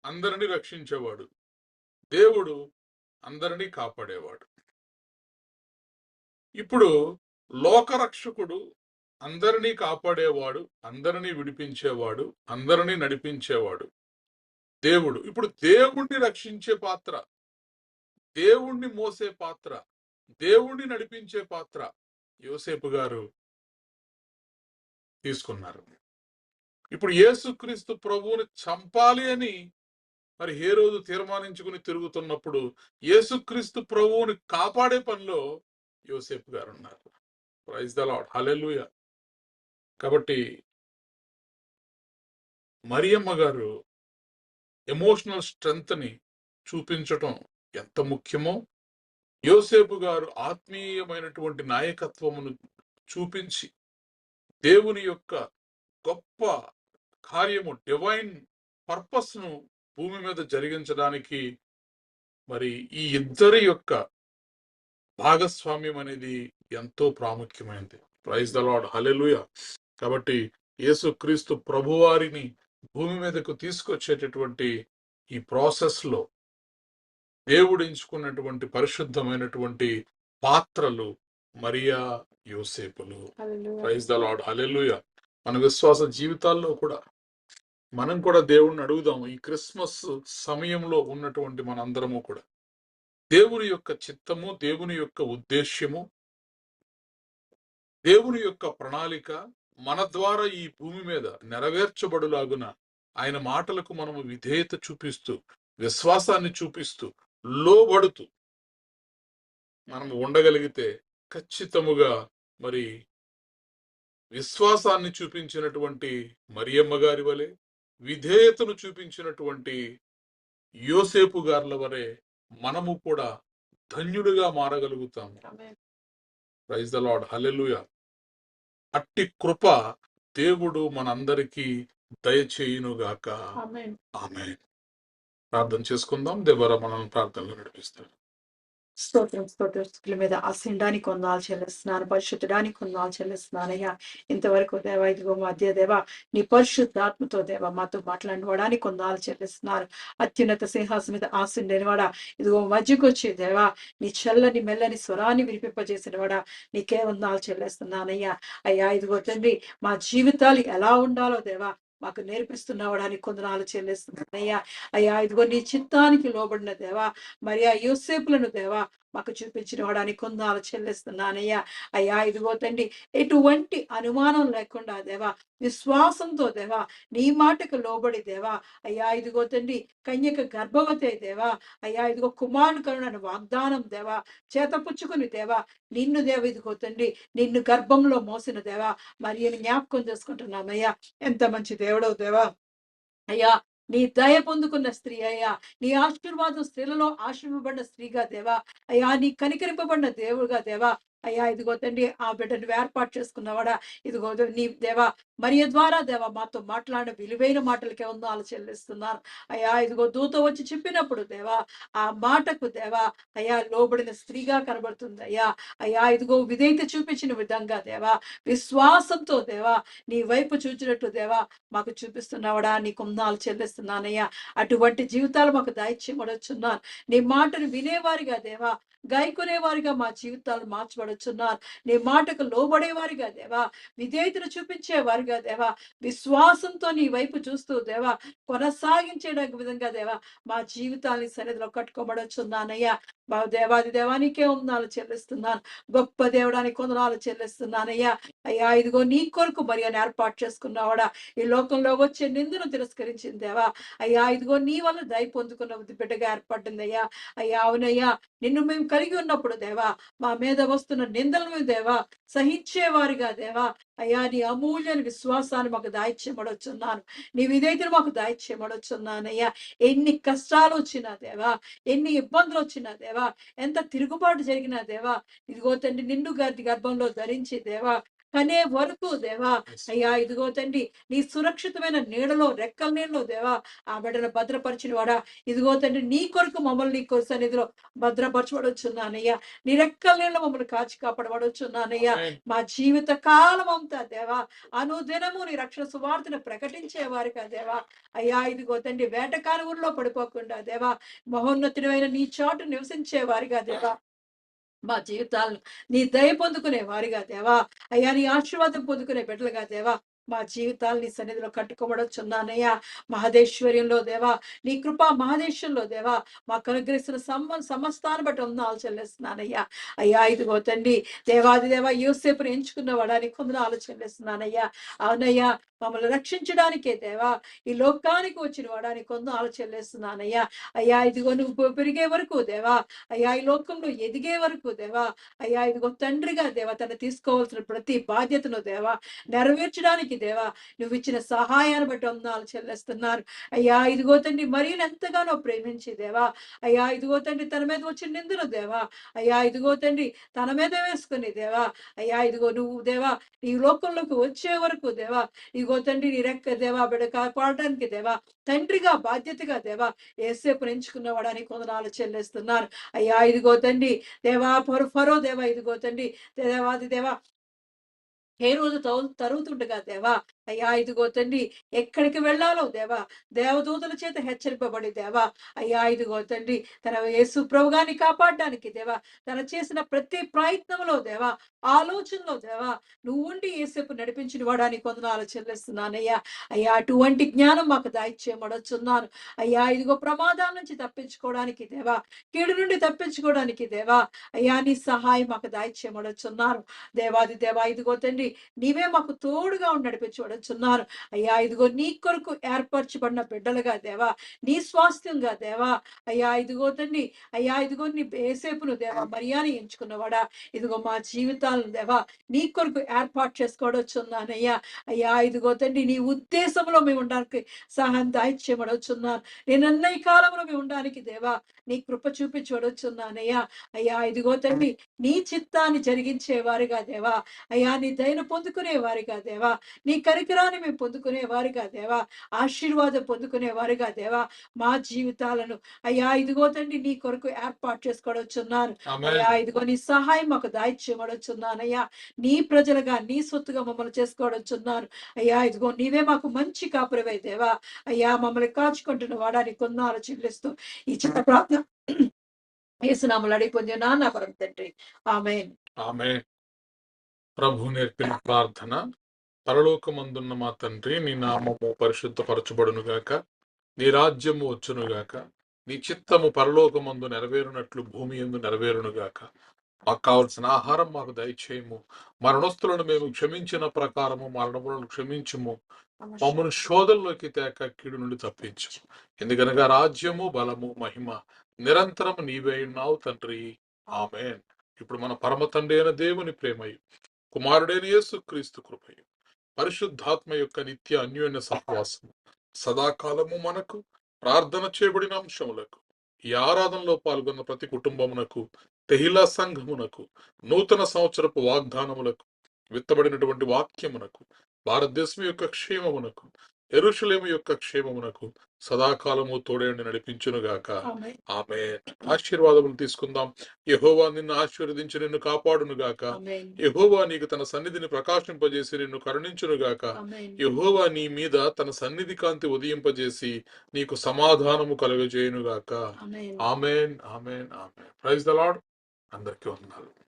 అందరినీ రక్షించేవాడు, దేవుడు అందరినీ కాపాడేవాడు. ఇప్పుడు లోకరక్షకుడు, అందరినీ కాపాడేవాడు, అందరినీ విడిపించేవాడు, అందరినీ నడిపించేవాడు దేవుడు. ఇప్పుడు దేవుణ్ణి రక్షించే పాత్ర, దేవుణ్ణి మోసే పాత్ర, దేవుణ్ణి నడిపించే పాత్ర యోసేపు గారు తీసుకున్నారు. ఇప్పుడు యేసుక్రీస్తు ప్రభువుని చంపాలి అని మరి హేరోదు తీర్మానించుకుని తిరుగుతున్నప్పుడు యేసుక్రీస్తు ప్రభువుని కాపాడే పనిలో యోసేపు గారు ఉన్నారు. ప్రైజ్ ద లార్డ్, హల్లెలూయా. కాబట్టి మరియమ్మ గారు ఎమోషనల్ స్ట్రెంగ్త్ ని చూపించటం ఎంత ముఖ్యమో, యోసేపు గారు ఆత్మీయమైనటువంటి నాయకత్వమును చూపించి దేవుని యొక్క గొప్ప కార్యము, డివైన్ పర్పస్ ను భూమి మీద జరిగించడానికి మరి ఈ ఇద్దరి యొక్క భాగస్వామ్యం అనేది ఎంతో ప్రాముఖ్యమైనది. ప్రైజ్ ద లార్డ్, హల్లెలూయా. కాబట్టి యేసుక్రీస్తు ప్రభువారిని భూమి మీదకు తీసుకొచ్చేటటువంటి ఈ ప్రాసెస్ లో దేవుడు ఎంచుకున్నటువంటి పరిశుద్ధమైనటువంటి పాత్రలు మరియా, యోసేపులు. ప్రైజ్ ద లార్డ్, హల్లెలూయా. మన విశ్వాస జీవితాల్లో కూడా మనం కూడా దేవుణ్ణి అడుగుదాం. ఈ క్రిస్మస్ సమయంలో ఉన్నటువంటి మనందరము కూడా దేవుని యొక్క చిత్తము, దేవుని యొక్క ఉద్దేశ్యము, దేవుని యొక్క ప్రణాళిక మన ద్వారా ఈ భూమి మీద నెరవేర్చబడులాగున ఆయన మాటలకు మనము విధేయత చూపిస్తూ, విశ్వాసాన్ని చూపిస్తూ, లోబడుతూ మనం ఉండగలిగితే ఖచ్చితముగా మరి విశ్వాసాన్ని చూపించినటువంటి మరియమ్మ గారి వలె, విధేయతను చూపించినటువంటి యోసేపు గార్ల వలె మనము కూడా ధన్యులుగా మారగలుగుతాము. ఆమేన్. ప్రైజ్ ద లార్డ్, హల్లెలూయా. అట్టి కృప దేవుడు మనందరికీ దయచేయునుగాక. ఆమేన్. ఆమేన్. ప్రార్థన చేసుకుందాం. దేవరా మనల్ని ప్రార్థనలో నడిపిస్తాడు. స్తోత్రం స్తోత్రం స్థుతుల మీద ఆశీర్వడానికి వందనాలు చెల్లిస్తున్నాను, పరిశుద్ధడానికి వందనాలు చెల్లిస్తున్నానయ్యా. ఇంతవరకు దేవా ఇదిగో మధ్య దేవా నీ పరిశుద్ధాత్మతో దేవా మాతో మాట్లాడడానికి వందనాలు చెల్లిస్తున్నారు. అత్యున్నత సింహాసనం మీద ఆశీర్వదిన వాడా, ఇదిగో మధ్యకు వచ్చి దేవా నీ చల్లని మెల్లని స్వరాన్ని వినిపింపజేసిన వాడా నీకే వందనాలు చెల్లిస్తున్నానయ్యా. అయ్యా ఇదిగో తండ్రి మా జీవితాలు ఎలా ఉండాలో దేవా మాకు నేర్పిస్తున్నవాడానికి కొందనాలు చెల్లిస్తున్నానయ్యా. అయ్యా ఇదిగో నీ చిత్తానికి లోబడిన దేవా మరి ఆ యోసేపులను దేవా మాకు చూపించిన వాడానికి కొందాలు చెల్లిస్తున్నానయ్యా. అయ్యా ఇదిగో తండ్రి ఎటువంటి అనుమానం లేకుండా దేవా విశ్వాసంతో దేవా నీ మాటకు లోబడి దేవా అయ్యా ఇదిగో తండ్రి కన్యక గర్భవతి దేవా అయ్యా ఇదిగో కుమారుని కరుణను వాగ్దానం దేవా చేతపుచ్చుకుని దేవా నిన్ను దేవ ఇదిగో తండ్రి నిన్ను గర్భంలో మోసిన దేవా మరి జ్ఞాపకం చేసుకుంటున్నామయ్యా. ఎంత మంచి దేవుడవు దేవా అయ్యా. నీ దయ పొందుకున్న స్త్రీ అయ్యా, నీ ఆశీర్వాదం స్త్రీలలో ఆశీర్వబడిన స్త్రీగా దేవా అయ్యా, నీ కనికరింపబడిన దేవుడుగా దేవా అయ్యా ఇదిగో తండ్రి ఆ బిడ్డను ఏర్పాటు చేసుకున్నవాడా ఇదిగో నీ దేవా మరియ ద్వారా దేవా మాతో మాట్లాడిన విలువైన మాటలకే వందనాలు చెల్లిస్తున్నారు అయ్యా. ఇదిగో దూత వచ్చి చెప్పినప్పుడు దేవా ఆ మాటకు దేవా అయ్యా లోబడిన స్త్రీగా కనబడుతుంది అయ్యా. అయ్యా ఇదిగో విధేయత చూపించిన విధంగా దేవా విశ్వాసంతో దేవా నీ వైపు చూచినట్టు దేవా మాకు చూపిస్తున్నావడా నీకు వందనాలు చెల్లిస్తున్నానయ్యా. అటువంటి జీవితాలు మాకు దయచేయబడుచున్నాను. నీ మాటను వినేవారిగా దేవా గాయకునేవారిగా మా జీవితాలు మార్చబడుచున్నారు. నీ మాటకు లోబడేవారిగా దేవా విధేయతను చూపించేవారిగా దేవా విశ్వాసంతో నీ వైపు చూస్తూ దేవా కొనసాగించే విధంగా దేవా మా జీవితాన్ని సన్నిధిలో కట్టుకోబడుచున్నానయ్యా. మా దేవాది దేవానికే వందనాలు చెల్లిస్తున్నాను. గొప్ప దేవుడానికి వందనాలు చెల్లిస్తున్నానయ్యా. అయ్యా ఇదిగో నీ కొరకు మరి అని ఏర్పాటు చేసుకున్నావాడా ఈ లోకంలో వచ్చే నిందను తిరస్కరించింది దేవా అయ్యా. ఇదిగో నీ వల్ల దయ పొందుకున్న బిడ్డగా ఏర్పడింది అయ్యా. అయ్యా అవునయ్యా నిన్ను మేము కలిగి ఉన్నప్పుడు దేవా మా మీద వస్తున్న నిందలను దేవా సహించేవారిగా దేవా అయ్యా నీ అమూల్యని విశ్వాసాన్ని మాకు దాయిచ్చేయబడొచ్చున్నాను. నీ విధేయతను మాకు దాయిచ్చేయబడొచ్చున్నానయ్యా. ఎన్ని కష్టాలు వచ్చినా దేవా ఎన్ని ఇబ్బందులు వచ్చినా దేవా ఎంత తిరుగుబాటు జరిగినా దేవా ఇదిగో తండ్రి నిండు గర్భంలో ధరించి దేవా కనే వరకు దేవా అయ్యా ఇదిగో తండ్రి నీ సురక్షితమైన నీడలో రెక్కల నీడలో దేవా ఆ బిడ్డను భద్రపరిచిన వాడా ఇదిగో తండ్రి నీ కొరకు మమ్మల్ని నీ కొరకు సన్నిధిలో భద్రపరచబడుచున్నానయ్యా. నీ రెక్కల నీళ్ళ మమ్మల్ని కాచి కాపాడబడుచున్నానయ్యా. మా జీవిత కాలం అంతా దేవా అనుదినము నీ రక్షణ సువార్తను ప్రకటించే వారిగా దేవా అయ్యా ఇదిగో తండ్రి వేటకాని ఊరిలో పడిపోకుండా దేవా మహోన్నతుడైన నీ చాటు నివసించే వారిగా దేవా మా జీవితాలను నీ దయ పొందుకునే వారిగా దేవా అయ్యా నీ ఆశీర్వాదం పొందుకునే బిడ్డలుగా దేవా మా జీవితాలు నీ సన్నిధిలో కట్టుకోబడొచ్చున్నానయ్యా. మహదేశ్వర్యంలో దేవా నీ కృపా మహదేశ్వరంలో దేవా మాకు అనుగ్రహిస్తున్న సమస్తాన్ని బట్టి వందనాలు చెల్లిస్తున్నానయ్యా. అయ్యా ఇదిగో తండ్రి దేవాది దేవా యోసేపుని ఎంచుకున్న వాడానికి వందనాలు చెల్లిస్తున్నానయ్యా. అవునయ్యా మమ్మల్ని రక్షించడానికే దేవా ఈ లోకానికి వచ్చిన వాడానికి వందనాలు చెల్లిస్తున్నానయ్యా. అయ్యా ఇదిగో నువ్వు పెరిగే వరకు దేవా అయ్యా ఈ లోకంలో ఎదిగే వరకు దేవా అయ్యా ఇదిగో తండ్రిగా దేవా తను తీసుకోవాల్సిన ప్రతి బాధ్యతను దేవా నెరవేర్చడానికి దేవా నువ్వు ఇచ్చిన సహాయాన్ని బట్టి వందనాలు చెల్లిస్తున్నారు అయ్యా. ఇదిగో తండ్రి మరీ ఎంతగానో ప్రేమించి దేవా అయ్యా ఇదిగో తండ్రి తన మీద వచ్చిన నిందను దేవా అయ్యా ఇదిగో తండ్రి తన మీద వేసుకుని దేవా అయ్యా ఇదిగో నువ్వు దేవా ఈ లోకంలోకి వచ్చే వరకు దేవా ఇదిగో తండ్రి నీ రెక్క దేవా బిడ్డ కాపాడడానికి దేవా తండ్రిగా బాధ్యతగా దేవా ఏసేపు ఎంచుకున్న వాడానికి వందనాలు చెల్లిస్తున్నారు అయ్యా. ఇదిగో తండ్రి దేవా ఫరో దేవా ఇదిగో తండ్రి దేవాది దేవా ఏ రోజు తరుగుతుండగా దేవా అయ్యా ఇదిగో తండ్రి ఎక్కడికి వెళ్ళాలో దేవా దేవదూతల చేత హెచ్చరింపబడి దేవా అయ్యా ఇదిగో తండ్రి తన యేసు ప్రభుగాన్ని కాపాడడానికి దేవా తన చేసిన ప్రతి ప్రయత్నంలో దేవా ఆలోచనలో దేవా నువ్వు ఉండి యేసేపు నడిపించిన వాడానికి వందనాలు చెల్లిస్తున్నానయ్యా. అయ్యా అటువంటి జ్ఞానం మాకు దాయిచ్చేయమడొచ్చున్నాను అయ్యా. ఇదిగో ప్రమాదాల నుంచి తప్పించుకోవడానికి దేవా కీడు నుండి తప్పించుకోవడానికి దేవా అయ్యా నీ సహాయం మాకు దాయిచ్చేయమడొచ్చున్నారు దేవాది దేవా. ఇదిగో తండ్రి నీవే మాకు తోడుగా ఉండి నడిపించబడు వేడుకొనొచ్చున్నాను. అయ్యా ఇదిగో నీ కొరకు ఏర్పరచబడిన బిడ్డలుగా దేవా, నీ స్వాస్థ్యంగా దేవా, అయ్యా ఇదిగో తండ్రి, అయ్యా ఇదిగో నీ ఏసేపును దేవా మరియాని ఎంచుకున్నవాడా, ఇదిగో మా జీవితాలను దేవా నీ కొరకు ఏర్పాటు చేసుకోవచ్చున్నానయ్యా. అయ్యా ఇదిగో తండ్రి, నీ ఉద్దేశంలో మేము ఉండడానికి సహాయం దాయిచ్చేయబడొచ్చున్నాను. నేను అన్ని కాలంలో మేము ఉండడానికి దేవా నీ కృప చూపించబడొచ్చున్నానయ్యా. అయ్యా ఇదిగో తండ్రి, నీ చిత్తాన్ని జరిగించే వారిగా దేవా, అయ్యా నీ దయను పొందుకునే వారిగా దేవా, నీ కరికరాన్ని మేము పొందుకునే వారిగా దేవా, ఆశీర్వాదం పొందుకునే వారిగా దేవా, మా జీవితాలను అయ్యా ఇదిగో తండ్రి నీ కొరకు ఏర్పాటు చేసుకోవచ్చున్నాను. ఆమేన్. అయ్యా ఇదిగో నీ సహాయం మాకు దాయిచ్చేయబడొచ్చున్నానయ్యా. నీ ప్రజలుగా నీ సొత్తుగా మమ్మల్ని చేసుకోవడొచ్చున్నాను. అయ్యా ఇదిగో నీవే మాకు మంచి కాపురవై దేవా, అయ్యా మమ్మల్ని కాచుకుంటున్న వాడా నీ కొందాలు చెల్లిస్తూ ఈ చిన్న ప్రార్థన యేసునామములో అడిగి పొందినాను నా పరమ తండ్రి. ఆమేన్. ఆమేన్. ప్రభు నేర్పిన ప్రార్థన. పరలోకమందున్న మా తండ్రి, నీ నామము పరిశుద్ధపరచబడునుగాక, నీ రాజ్యము వచ్చునుగాక, నీ చిత్తము పరలోకమందు నెరవేరునట్లు భూమి యందు నెరవేరునుగాక. మాకు కావలసిన ఆహారం మాకు దయచేయము. మరణస్తులను మేము క్షమించిన ప్రకారము మరణములను క్షమించుము. మమ్మను శోధనలోకి తేక కీడు నుండి తప్పించు. ఎందుకనగా రాజ్యము, బలము, మహిమ నిరంతరము నీవే ఉన్నావు తండ్రి. ఆమేన్. ఇప్పుడు మన పరమ తండ్రి అయిన దేవుని ప్రేమయు, కుమారుడైన యేసుక్రీస్తు కృపయు, పరిశుద్ధాత్మ యొక్క నిత్య అన్యోన్య సహవాసము సదాకాలము మనకు, ప్రార్థన చేయబడిన అంశములకు, ఈ ఆరాధనలో పాల్గొన్న ప్రతి కుటుంబమునకు, తెహిలా సంఘమునకు, నూతన సంవత్సరపు వాగ్దానములకు, విత్తబడినటువంటి వాక్యమునకు, భారతదేశం యొక్క క్షేమమునకు, యెరూషలేము యొక్క క్షేమమునకు సదాకాలము తోడేండి నడిపించునుగాక. ఆమేన్. ఆమేన్. ఆశీర్వాదములు తీసుకుందాం. యెహోవా నిన్ను ఆశీర్వదించి నిన్ను కాపాడునుగాక. ఆమేన్. యెహోవా నీకు తన సన్నిధిని ప్రకాశింపజేసి నిన్ను కరుణించునుగాక. ఆమేన్. యెహోవా నీ మీద తన సన్నిధి కాంతి ఉదయింపజేసి నీకు సమాధానము కలుగజేయునుగాక. Amen. Amen. Amen. Amen. Praise the Lord. అందరికీ వందనాలు.